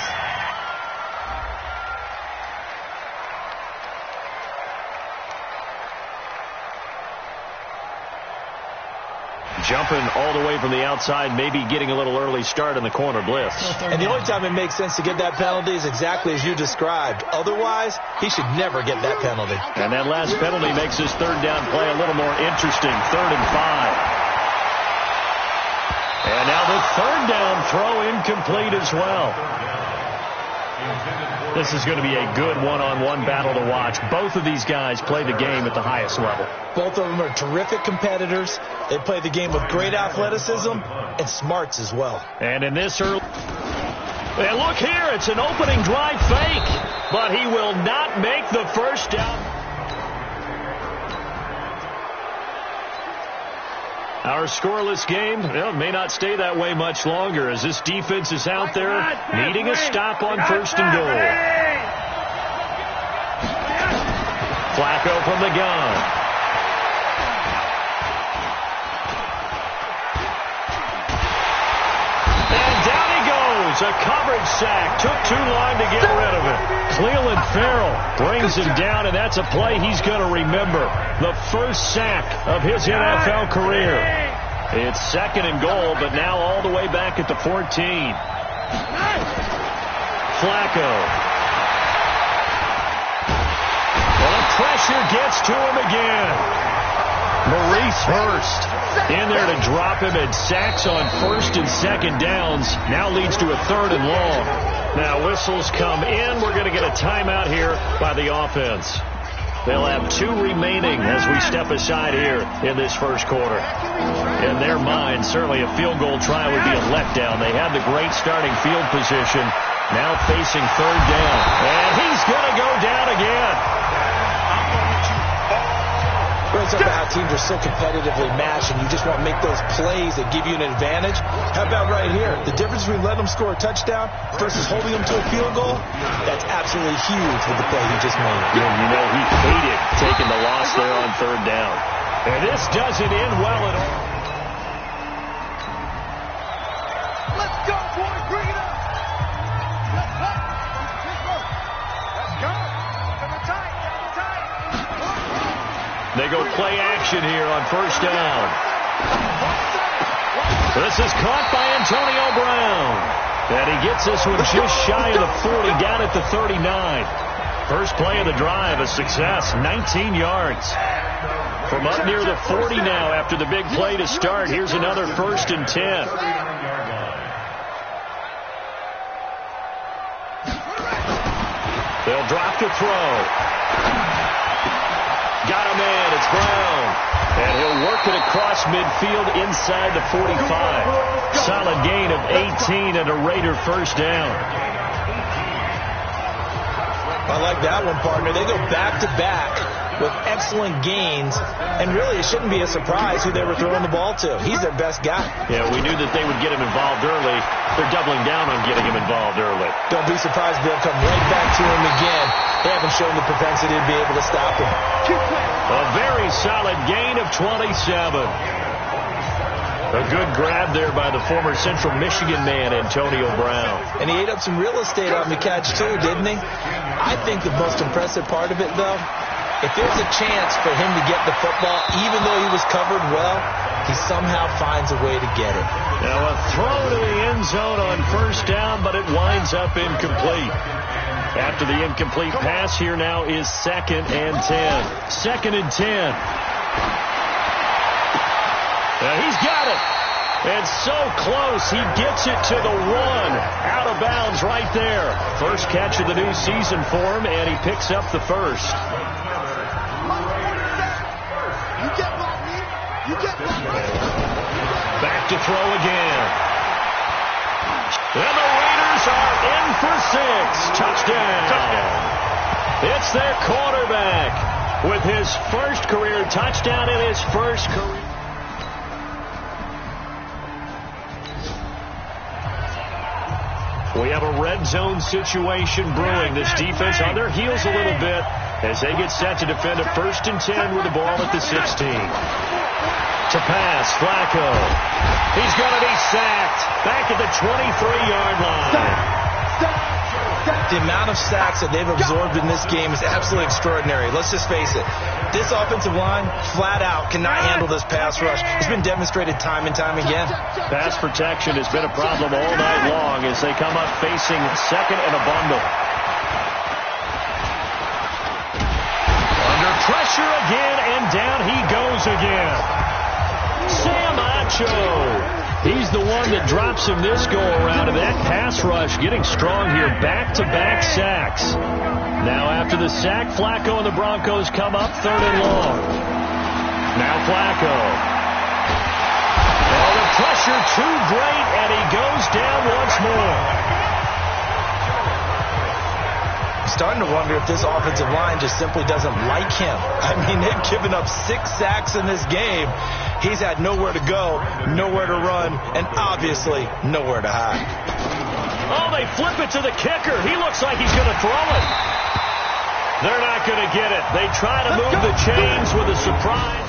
Jumping all the way from the outside, maybe getting a little early start in the corner blitz. And the only time it makes sense to get that penalty is exactly as you described. Otherwise, he should never get that penalty. And that last penalty makes his third down play a little more interesting. 3rd and 5. And now the third down throw incomplete as well. This is going to be a good one-on-one battle to watch. Both of these guys play the game at the highest level. Both of them are terrific competitors. They play the game with great athleticism and smarts as well. And in this early... And look here, it's an opening drive fake. But he will not make the first down. Our scoreless game may not stay that way much longer as this defense is out there needing a stop on 1st and goal. Flacco from the gun. And down he goes. A coverage sack. Took too long to get rid of it. Cleveland Farrell brings him down, and that's a play he's going to remember. The first sack of his NFL career. It's 2nd and goal, but now all the way back at the 14. Flacco. Well, the pressure gets to him again. Maurice Hurst in there to drop him, and sacks on 1st and 2nd downs. Now leads to a 3rd and long. Now whistles come in. We're going to get a timeout here by the offense. They'll have 2 remaining as we step aside here in this first quarter. In their mind, certainly a field goal try would be a letdown. They had the great starting field position. Now facing 3rd down. And he's going to go down again. Brings up how teams are so competitively matched, and you just want to make those plays that give you an advantage. How about right here? The difference between letting them score a touchdown versus holding them to a field goal, that's absolutely huge with the play he just made. Yeah, you know, he hated taking the loss there on 3rd down. And this doesn't end well at all. Let's go, boys. Bring it up. Let's go. Let's go. Down the tight. They go play action here on 1st down. This is caught by Antonio Brown. And he gets this one just shy of the 40, down at the 39. First play of the drive, a success, 19 yards. From up near the 40 now after the big play to start. Here's another 1st and 10. They'll drop to throw. Got a man, it's Brown. And he'll work it across midfield inside the 45. Solid gain of 18 and a Raider 1st down. I like that one, partner. They go back-to-back with excellent gains, and really it shouldn't be a surprise who they were throwing the ball to. He's their best guy. Yeah, we knew that they would get him involved early. They're doubling down on getting him involved early. Don't be surprised if they'll come right back to him again. They haven't shown the propensity to be able to stop him. A very solid gain of 27. A good grab there by the former Central Michigan man, Antonio Brown. And he ate up some real estate on the catch, too, didn't he? I think the most impressive part of it, though, if there's a chance for him to get the football, even though he was covered well, he somehow finds a way to get it. Now a throw to the end zone on first down, but it winds up incomplete. After the incomplete pass, here now is 2nd and 10. 2nd and 10. Now he's got it. And so close, he gets it to the 1. Out of bounds right there. First catch of the new season for him, and he picks up the first. Back to throw again. And the Raiders are in for 6. Touchdown. It's their quarterback with his first career touchdown in his first career. We have a red zone situation brewing. This defense on their heels a little bit as they get set to defend a 1st and 10 with the ball at the 16. To pass, Flacco. He's going to be sacked back at the 23-yard line. The amount of sacks that they've absorbed in this game is absolutely extraordinary. Let's just face it. This offensive line, flat out, cannot handle this pass rush. It's been demonstrated time and time again. Pass protection has been a problem all night long as they come up facing 2nd and a bundle. Under pressure again, and down he goes again. Sam Acho. He's the one that drops him this go-around, and that pass rush getting strong here. Back-to-back sacks. Now after the sack, Flacco and the Broncos come up 3rd and long. Now Flacco. Oh, the pressure too great, and he goes down once more. Starting to wonder if this offensive line just simply doesn't like him. I mean, they've given up 6 sacks in this game. He's had nowhere to go, nowhere to run, and obviously nowhere to hide. Oh, they flip it to the kicker. He looks like he's going to throw it. They're not going to get it. They try to move the chains with a surprise.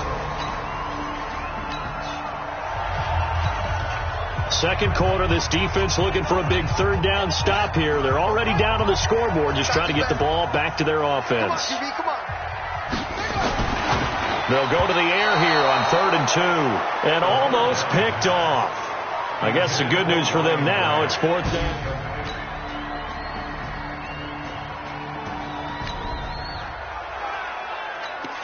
Second quarter, this defense looking for a big 3rd down stop here. They're already down on the scoreboard, just trying to get the ball back to their offense. They'll go to the air here on 3rd and 2, and almost picked off. I guess the good news for them now, it's 4th down.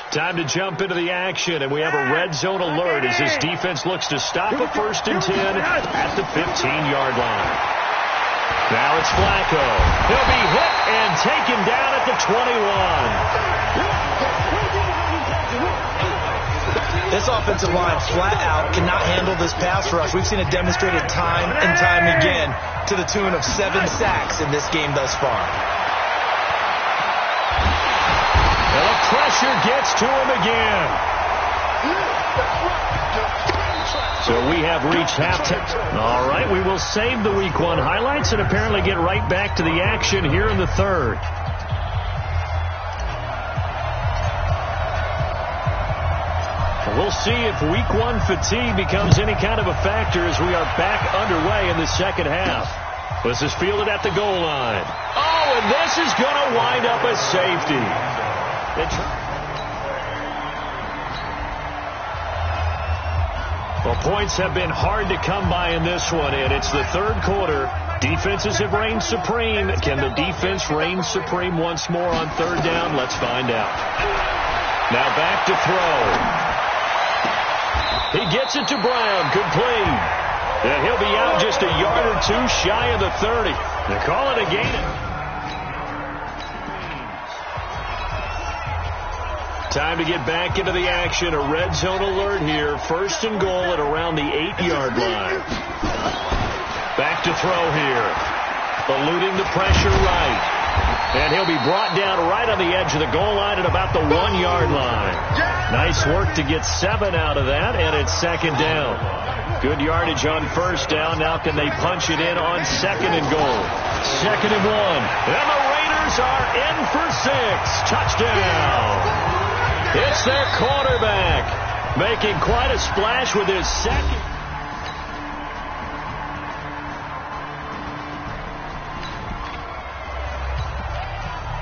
Time to jump into the action, and we have a red zone alert as this defense looks to stop a 1st and 10 at the 15-yard line. Now it's Flacco. He'll be hit and taken down at the 21. This offensive line flat out cannot handle this pass rush. We've seen it demonstrated time and time again to the tune of 7 sacks in this game thus far. And the pressure gets to him again. So we have reached halftime. All right, we will save the Week 1 highlights and apparently get right back to the action here in the 3rd. We'll see if Week 1 fatigue becomes any kind of a factor as we are back underway in the 2nd half. This is fielded at the goal line. Oh, and this is going to wind up a safety. Well, points have been hard to come by in this one, and it's the 3rd quarter. Defenses have reigned supreme. Can the defense reign supreme once more on 3rd down? Let's find out. Now back to throw. He gets it to Brown, complete. And he'll be out just a yard or 2 shy of the 30. They call it a gain. Time to get back into the action. A red zone alert here. 1st and goal at around the 8-yard line. Back to throw here. Eluding the pressure right. And he'll be brought down right on the edge of the goal line at about the 1-yard line. Nice work to get 7 out of that, and it's second down. Good yardage on first down. Now can they punch it in on second and goal? Second and 1. And the Raiders are in for 6. Touchdown. It's their quarterback making quite a splash with his second.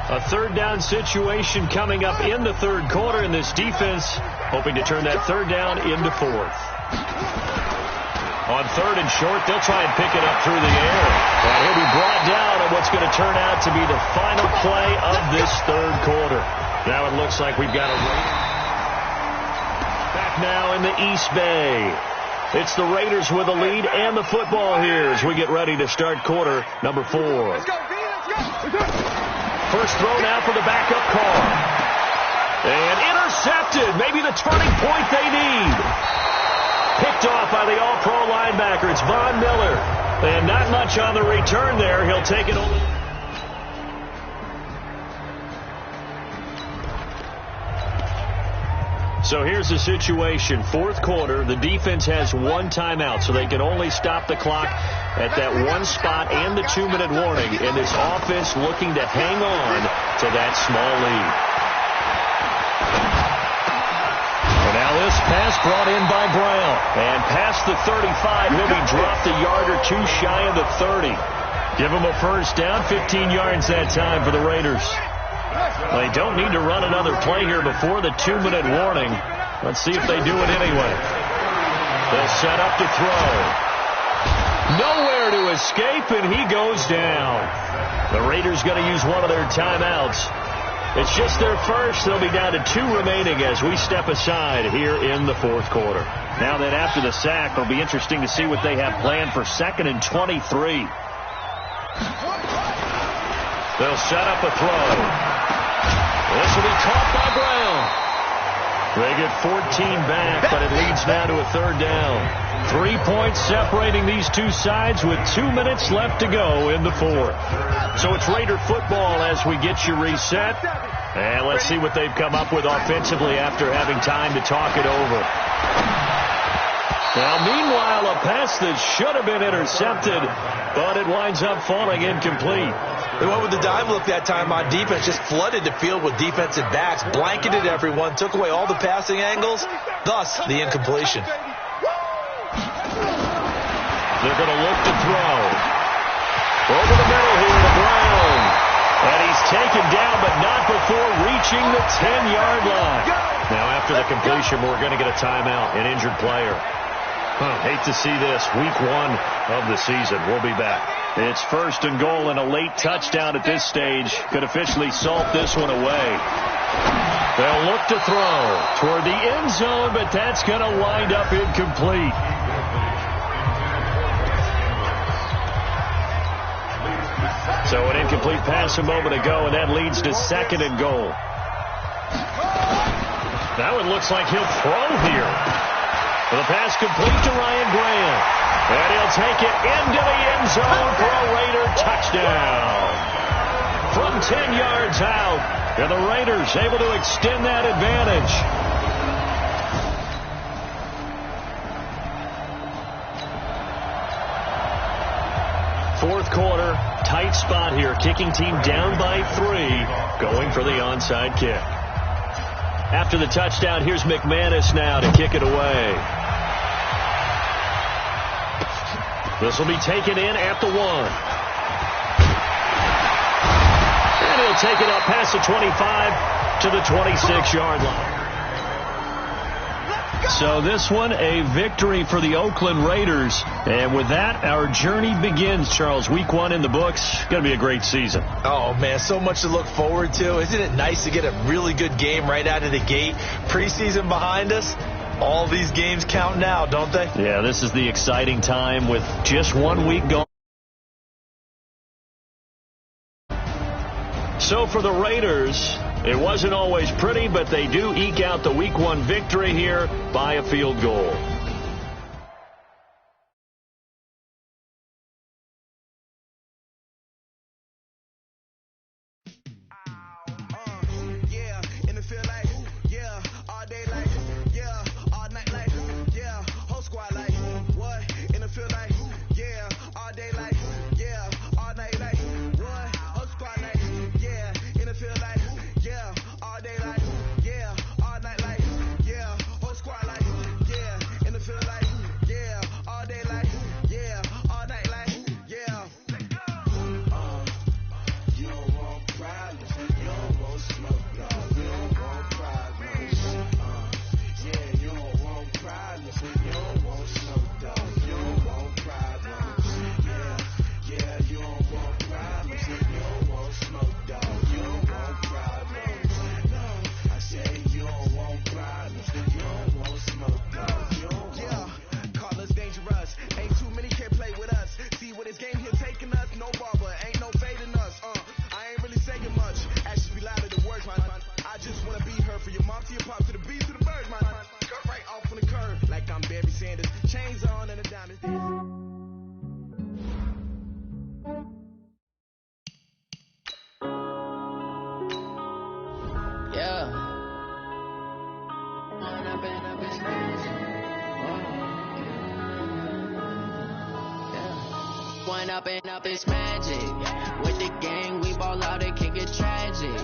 A third down situation coming up in the third quarter, and this defense hoping to turn that third down into fourth. On third and short, they'll try and pick it up through the air. And he'll be brought down on what's going to turn out to be the final play of this third quarter. Now it looks like we've got a Raiders back now in the East Bay. It's the Raiders with a lead and the football here as we get ready to start quarter number 4. Let's go, B, let's go. First throw now for the backup call. And intercepted. Maybe the turning point they need. Picked off by the all-pro linebacker. It's Von Miller. And not much on the return there. He'll take it over. So here's the situation. Fourth quarter, the defense has 1 timeout, so they can only stop the clock at that 1 spot and the 2-minute warning. And this offense looking to hang on to that small lead. And now this pass brought in by Brown. And past the 35, he'll be dropped a yard or 2 shy of the 30. Give him a first down, 15 yards that time for the Raiders. Well, they don't need to run another play here before the 2-minute warning. Let's see if they do it anyway. They'll set up to throw. Nowhere to escape, and he goes down. The Raiders going to use one of their timeouts. It's just their first. They'll be down to 2 remaining as we step aside here in the fourth quarter. Now that after the sack, it'll be interesting to see what they have planned for 2nd and 23. They'll set up a throw. This will be caught by Brown. They get 14 back, but it leads now to a third down. 3 points separating these two sides with 2 minutes left to go in the fourth. So it's Raider football as we get you reset. And let's see what they've come up with offensively after having time to talk it over. Now, meanwhile, a pass that should have been intercepted, but it winds up falling incomplete. They went with the dime look that time on defense, just flooded the field with defensive backs, blanketed everyone, took away all the passing angles, thus the incompletion. They're going to look to throw. Over the middle here to Brown. And he's taken down, but not before reaching the 10-yard line. Now, after the completion, we're going to get a timeout, an injured player. Hate to see this. Week 1 of the season. We'll be back. It's first and goal and a late touchdown at this stage. Could officially salt this one away. They'll look to throw toward the end zone, but that's going to wind up incomplete. So an incomplete pass a moment ago, and that leads to 2nd and goal. Now it looks like he'll throw here. The pass complete to Ryan Grant. And he'll take it into the end zone for a Raider touchdown. From 10 yards out, and the Raiders able to extend that advantage. Fourth quarter, tight spot here. Kicking team down by 3, going for the onside kick. After the touchdown, here's McManus now to kick it away. This will be taken in at the 1. And he'll take it up past the 25 to the 26-yard line. So this one, a victory for the Oakland Raiders. And with that, our journey begins, Charles. Week 1 in the books. Going to be a great season. Oh, man, so much to look forward to. Isn't it nice to get a really good game right out of the gate? Preseason behind us. All these games count now, don't they? Yeah, this is the exciting time with just 1 week gone. So for the Raiders, it wasn't always pretty, but they do eke out the Week 1 victory here by a field goal. one up and up is magic. With the gang, we ball out, it can get tragic.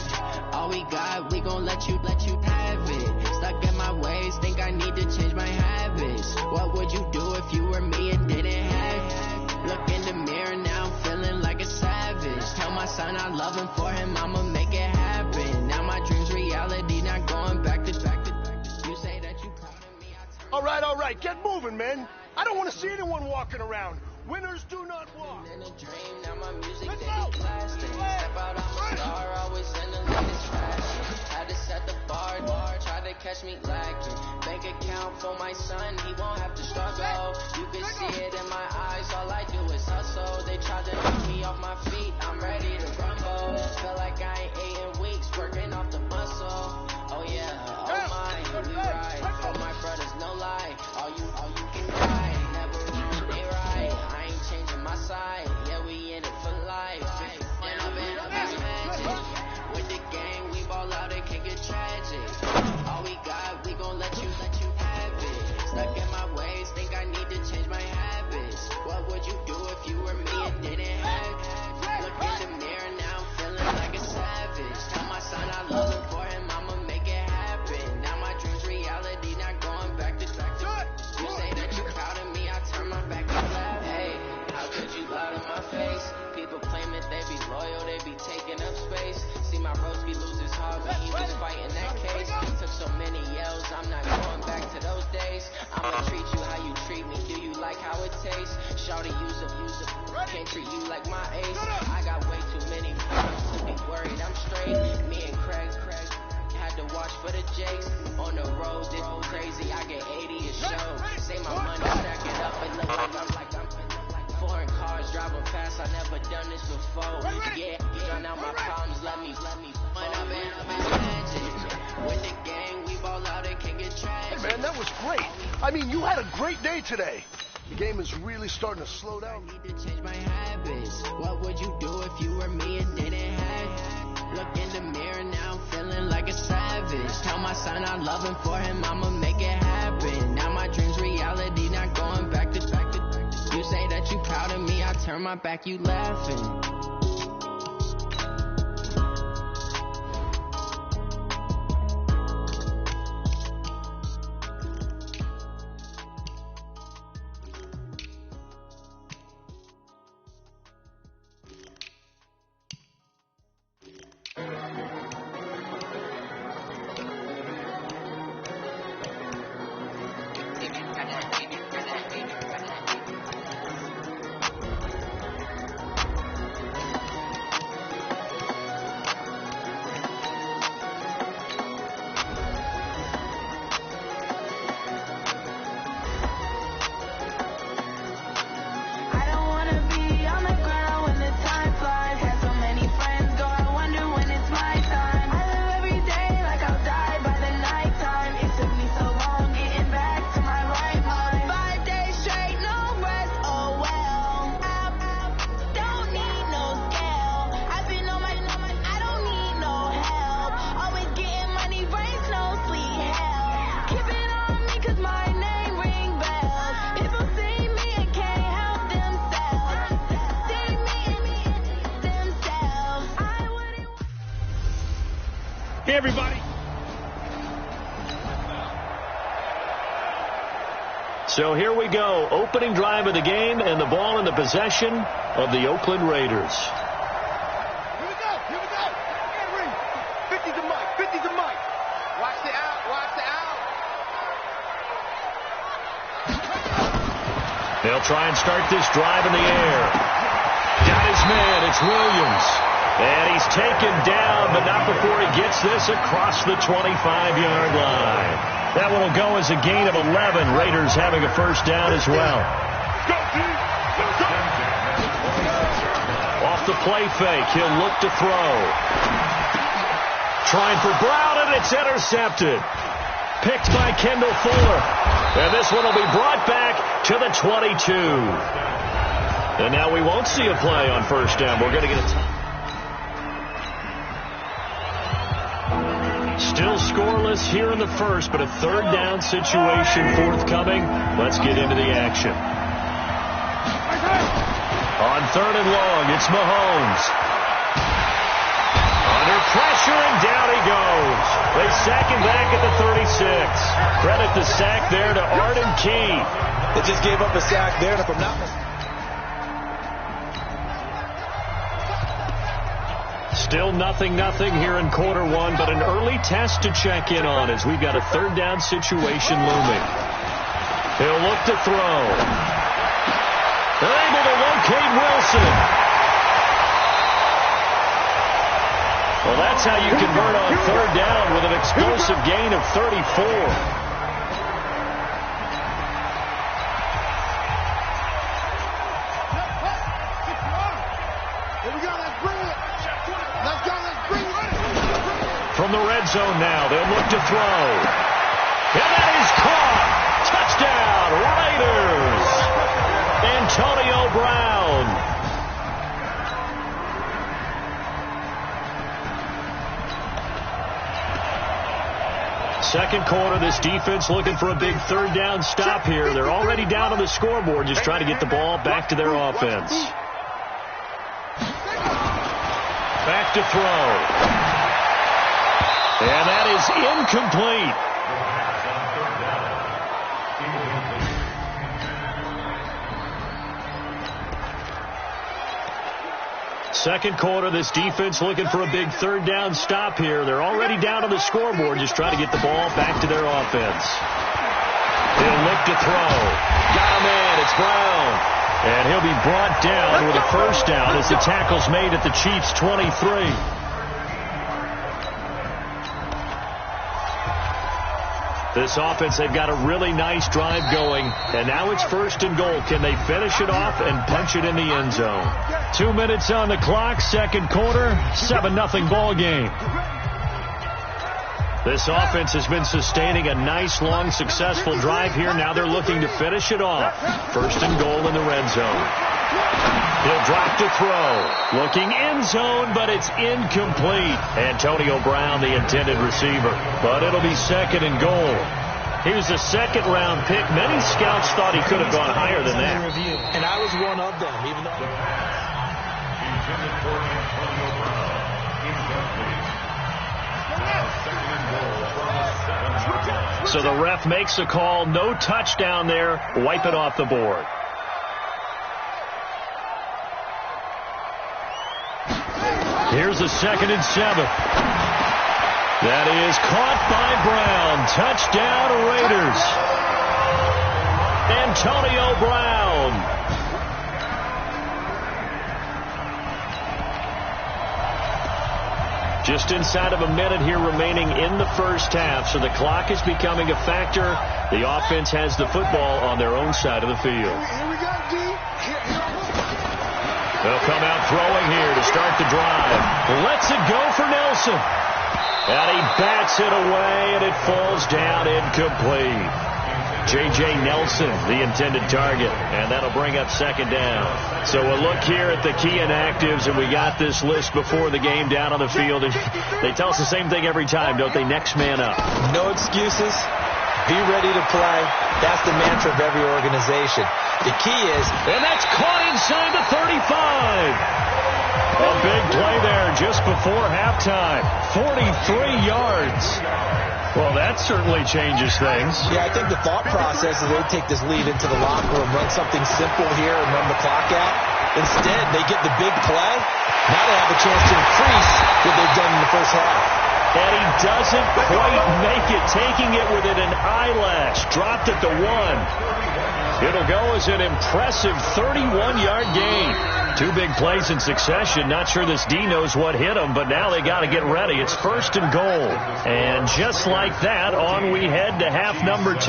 All we got, we gon' let you have it. Stuck in my ways, think I need to change my habits. What would you do if you were me and didn't have it? Look in the mirror now, I'm feeling like a savage. Tell my son I love him, for him I'ma make it happen. Now my dream's reality, not going back to. You say that you proud of me. All right, get moving, man. I don't want to see anyone walking around. Winners do not walk. In a dream, now my music, they be blasting. Step out, I'm a star, always in the latest fashion. Had to set the bar, try to catch me lacking. Bank account for my son, he won't have to struggle. You can see it in my eyes, all I do is hustle. They tried to knock me off my feet, I'm ready to rumble. Feel like I ain't ate in weeks, working off the muscle. Oh yeah, oh my, we ride. For my brothers, no lie. All you can ride, never ruin they right. I ain't changing my side, yeah, we in it for life. And I've been magic. With the gang, we ball out, it can get tragic. All we got, we gon' let you have it. Stuck in my ways, think I need to change my habits. What would you do if you were me and didn't have it? Look in the mirror now, I'm feeling like a savage. Tell my son I love him, for him I'ma make it happen. Now my dream's reality, not going back to. You say that you proud of me, I turn my back and laugh. Hey, how could you lie to my face? People claim that they be loyal, they be taking up space. See my broski lose his heart when he was fighting that case. Took so many yells, I'm not going back to those days. I'ma treat you how you treat me, do you like how it tastes? Shawty, use up, can't treat you like my ace. I got way too many friends to be worried I'm straight. Me and Craig had to watch for the Jakes. On the road, this crazy, I get 80 a show. Say my money, stack it up and look like I'm foreign cars driving fast, I never done this before. Yeah, drown out my problems, let me fun up and magic. With the gang, we ball out, it can get tragic. Hey man, that was great. I mean, you had a great day today. The game is really starting to slow down. I need to change my habits. What would you do if you were me and didn't have it? Look in the mirror now, I'm feeling like a savage. Tell my son I love him, for him I'ma make it happen. Now my dream's reality, not going back to. You say that you proud of me, I turn my back, you laughing. Hey, everybody. So here we go. Opening drive of the game, and the ball in the possession of the Oakland Raiders. Here we go. Get ring. 50 to Mike. Watch the out. They'll try and start this drive in the air. Got his man. It's Williams. And he's taken down, but not before he gets this across the 25-yard line. That one will go as a gain of 11. Raiders having a first down as well. Off the play fake, he'll look to throw. Trying for Brown, and it's intercepted. Picked by Kendall Fuller. And this one will be brought back to the 22. And now we won't see a play on first down. We're going to get a still scoreless here in the first, but a third down situation forthcoming. Let's get into the action. On third and long. It's Mahomes. Under pressure, and down he goes. They sack him back at the 36. Credit the sack there to Arden Key. They just gave up a sack there, if I'm not mistaken. Still 0-0 here in quarter one, but an early test to check in on as we've got a third down situation looming. He'll look to throw. They're able to locate Wilson. Well, that's how you convert on third down with an explosive gain of 34. From the red zone now, they'll look to throw. And that is caught. Touchdown, Raiders. Antonio Brown. Second quarter, this defense looking for a big third down stop here. They're already down on the scoreboard, just trying to get the ball back to their offense. Back to throw. And that is incomplete. Second quarter, this defense looking for a big third down stop here. They're already down on the scoreboard, just trying to get the ball back to their offense. He'll look to throw. Got him in. It's Brown. And he'll be brought down with a first down as the tackle's made at the Chiefs' 23. This offense, they've got a really nice drive going, and now it's first and goal. Can they finish it off and punch it in the end zone? 2 minutes on the clock, second quarter, 7-0 ball game. This offense has been sustaining a nice, long, successful drive here. Now they're looking to finish it off. First and goal in the red zone. He'll drop to throw. Looking end zone, but it's incomplete. Antonio Brown, the intended receiver. But it'll be second and goal. He was a second-round pick. Many scouts thought he could have gone higher than that. And I was one of them, even though... So the ref makes a call. No touchdown there. Wipe it off the board. Here's a 2nd and 7. That is caught by Brown. Touchdown, Raiders. Antonio Brown. Just inside of a minute here remaining in the first half, so the clock is becoming a factor. The offense has the football on their own side of the field. They'll come out throwing here to start the drive. Lets it go for Nelson. And he bats it away, and it falls down incomplete. J.J. Nelson, the intended target, and that'll bring up second down. So we'll look here at the key inactives, and we got this list before the game down on the field. And they tell us the same thing every time, don't they? Next man up. No excuses. Be ready to play. That's the mantra of every organization. The key is... And that's caught inside the 35. A big play there just before halftime. 43 yards. Well, that certainly changes things. Yeah, I think the thought process is they take this lead into the locker room, run something simple here and run the clock out. Instead, they get the big play. Now they have a chance to increase what they've done in the first half. And he doesn't quite make it, taking it within an eyelash. Dropped at the 1. It'll go as an impressive 31-yard gain. 2 big plays in succession. Not sure this D knows what hit him, but now they got to get ready. It's first and goal. And just like that, on we head to half number 2.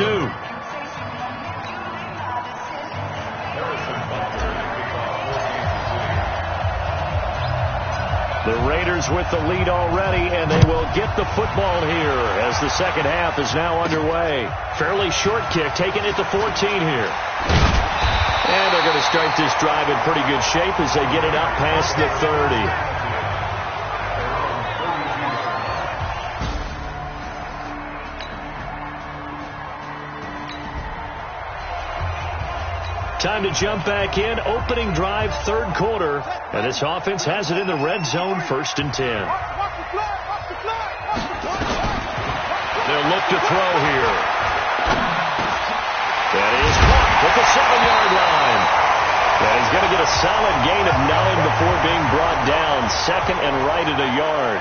The Raiders with the lead already, and they will get the football here as the second half is now underway. Fairly short kick, taking it to 14 here. And they're going to start this drive in pretty good shape as they get it up past the 30. Time to jump back in. Opening drive, third quarter. And this offense has it in the red zone, 1st and 10. They'll look to throw here. That is caught at the 7-yard line. And he's going to get a solid gain of 9 before being brought down. 2nd and right at a yard.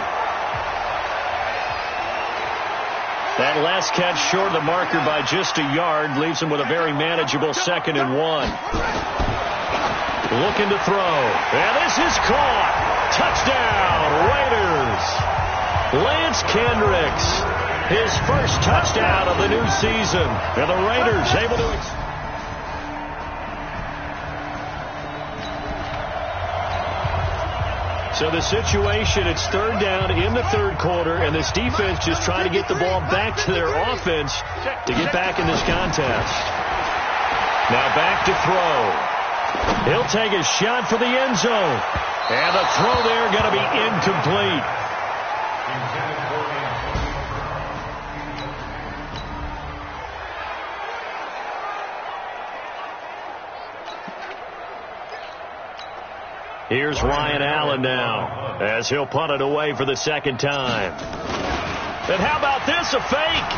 That last catch short of the marker by just a yard leaves him with a very manageable 2nd and 1. Looking to throw. And this is caught. Touchdown, Raiders. Lance Kendricks, his first touchdown of the new season. And the Raiders able to... So the situation, it's 3rd down in the third quarter, and this defense just trying to get the ball back to their offense to get back in this contest. Now back to throw. He'll take a shot for the end zone. And the throw there going to be incomplete. Here's Ryan Allen now as he'll punt it away for the 2nd time. And how about this, a fake?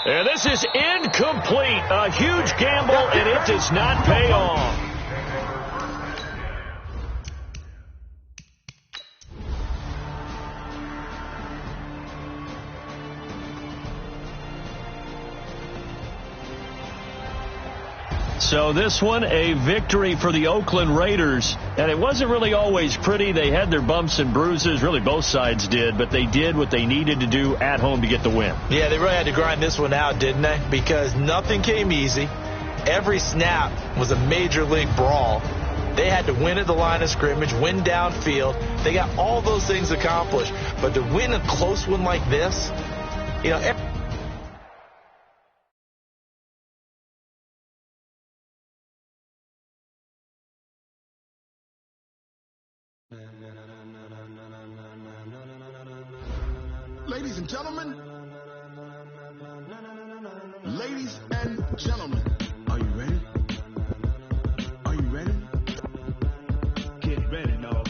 And this is incomplete. A huge gamble, and it does not pay off. So this one, a victory for the Oakland Raiders. And it wasn't really always pretty. They had their bumps and bruises. Really, both sides did. But they did what they needed to do at home to get the win. Yeah, they really had to grind this one out, didn't they? Because nothing came easy. Every snap was a major league brawl. They had to win at the line of scrimmage, win downfield. They got all those things accomplished. But to win a close one like this, you know, Ladies and gentlemen, are you ready? Are you ready? Get ready, dog.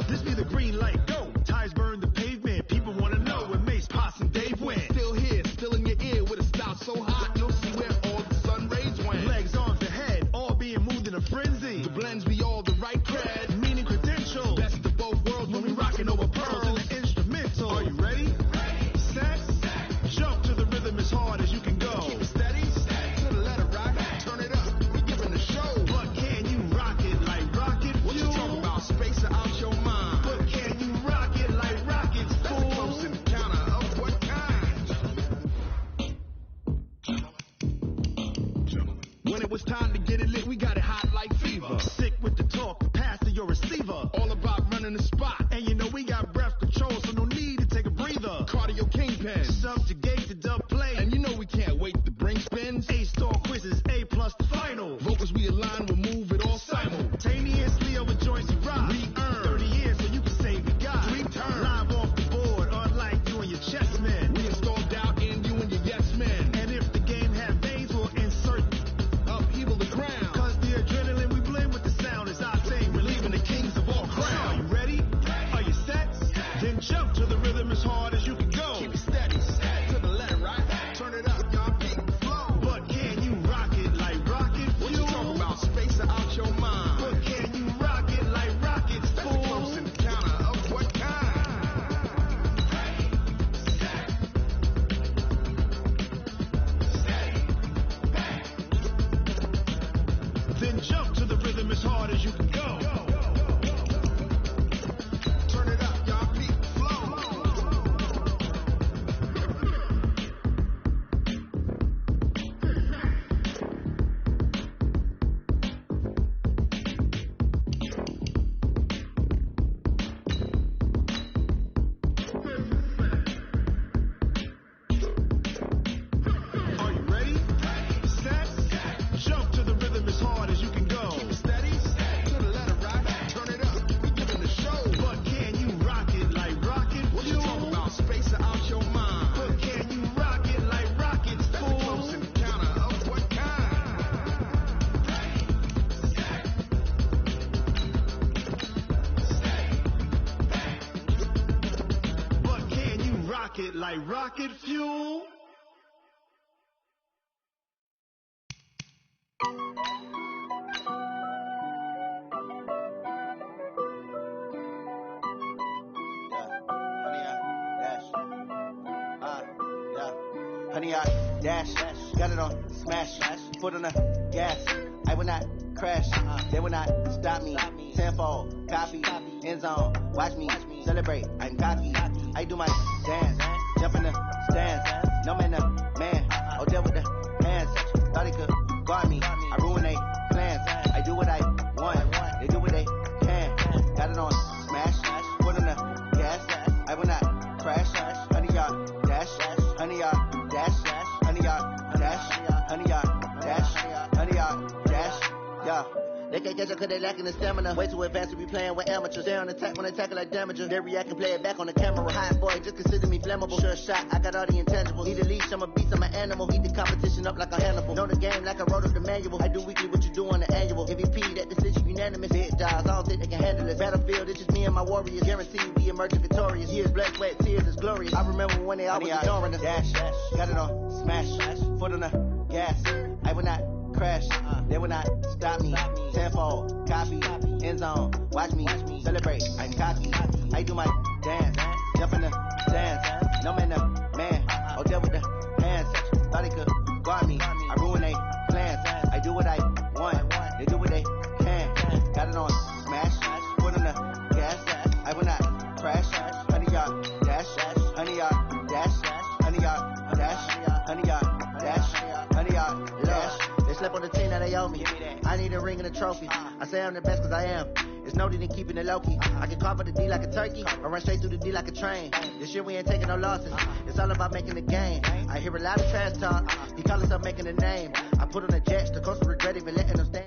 This be the green light, go. Tires burn the pavement. People want to know when Mace, Potts, and Dave went. Still here, still in your ear with a style so hot, you'll see where all the sun rays went. Legs, arms, the head, all being moved in a frenzy. The blends be all the right cred, meaning credentials. Best of both worlds when we rockin' over pearls and the instrumental. Are you ready? Set, jump to the rhythm as hard as you can go. Keep it steady, to the letter rock, turn it up. We giving the show. But can you rock it like rocket? What you talking about? Space out your mind. But can you rock it like rockets? Fool. That's a close encounter of what kind? When it was time to get it lit, we got it hot like fever. Sick with the talk, pass to your receiver. All about running the spot. And you know we got breath control, so no need to take a breather. Cardio kingpin, subjugate the dub play. And you know we can't wait to bring spins. A-star quizzes, A+ the final. Vocals we align, we'll move it all simultaneously over joints you rock. Re-earn 30 years so you can save your guy. 3 turns, live off the board, unlike you and your chess men. We install doubt in you and your yes men. And if the game have veins, we'll insert upheaval the crown. Cause the adrenaline we blend with the sound is our thing. Relieving the kings of all crowns. Are you ready? like rocket fuel. Honey, I dash, got it on smash, foot on the gas. I will not crash, they will not stop me. Tenfold, copy, end zone, watch me celebrate. I'm cocky, I do my dance, jump in the stands. No man, man, oh deal with the hands. Thought he could guard me, I ruin they plans. I do what I want, they do what they can. Got it on smash, foot on the gas. I will not crash, honey, y'all dash, honey, y'all dash, honey, y'all dash, honey, y'all dash, honey, y'all dash, yeah. They can't catch up cause they lacking the stamina. Way too advanced to be playing with amateurs. They on attack when they tackle like damagers. They react and play it back on the camera. Hot boy, just consider me flammable. Sure shot, I got all the intangibles. Need a leash, I'm a beast, I'm an animal. Eat the competition up like a Hannibal. Know the game like I wrote up the manual. I do weekly what you do on the annual. MVP, that decision unanimous. Big jobs, I don't think they can handle it. Battlefield, it's just me and my warriors. Guaranteed we emerging victorious. Years, blood, sweat, tears is glorious. I remember when they always ignoring us. Dash, got it on smash, foot on the gas. I will not crash, they will not stop me. Tenfold, copy, end zone, watch me celebrate. I'm cocky, I do my dance, jump in the stands. No man, man, oh deal with the hands. Thought they could guard me, I ruin they plans. I do what I want, they do what they can. Got it on smash, foot on the gas. I will not crash, honey y'all dash, honey y'all dash, honey y'all dash, honey y'all dash, honey y'all dash. They slept on the team that they owe me. I need a ring and a trophy. I say I'm the best cause I am. It's no need in keeping it low-key. I can carve up the D like a turkey or run straight through the D like a train. This year we ain't taking no losses. It's all about making the game. I hear a lot of trash talk. He call himself making a name. I put on the Jets. The coach will regret even letting them stand.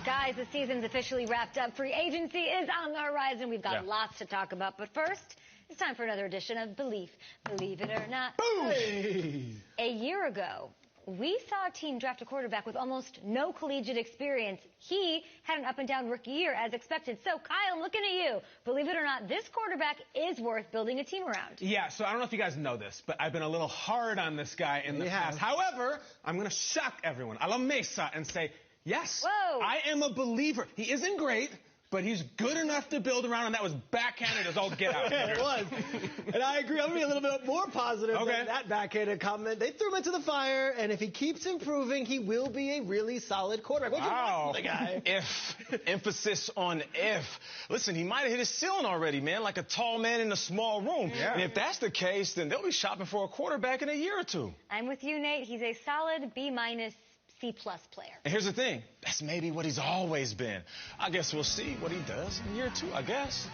Guys, the season's officially wrapped up. Free agency is on the horizon. We've got lots to talk about. But first, it's time for another edition of Believe It or Not. Boom! A year ago, we saw a team draft a quarterback with almost no collegiate experience. He had an up-and-down rookie year, as expected. So, Kyle, I'm looking at you. Believe it or not, this quarterback is worth building a team around. Yeah, so I don't know if you guys know this, but I've been a little hard on this guy in the past. However, I'm going to shock everyone a la Mesa and say, yes, I am a believer. He isn't great, but he's good enough to build around, and that was backhanded as all get out. It was. And I agree. I'm going to be a little bit more positive than that backhanded comment. They threw him into the fire, and if he keeps improving, he will be a really solid quarterback. What do you want from the guy? Emphasis on if. Listen, he might have hit his ceiling already, man, like a tall man in a small room. Yeah. And if that's the case, then they'll be shopping for a quarterback in a year or two. I'm with you, Nate. He's a solid B-, C-plus player. And here's the thing. That's maybe what he's always been. I guess we'll see what he does in year two, I guess.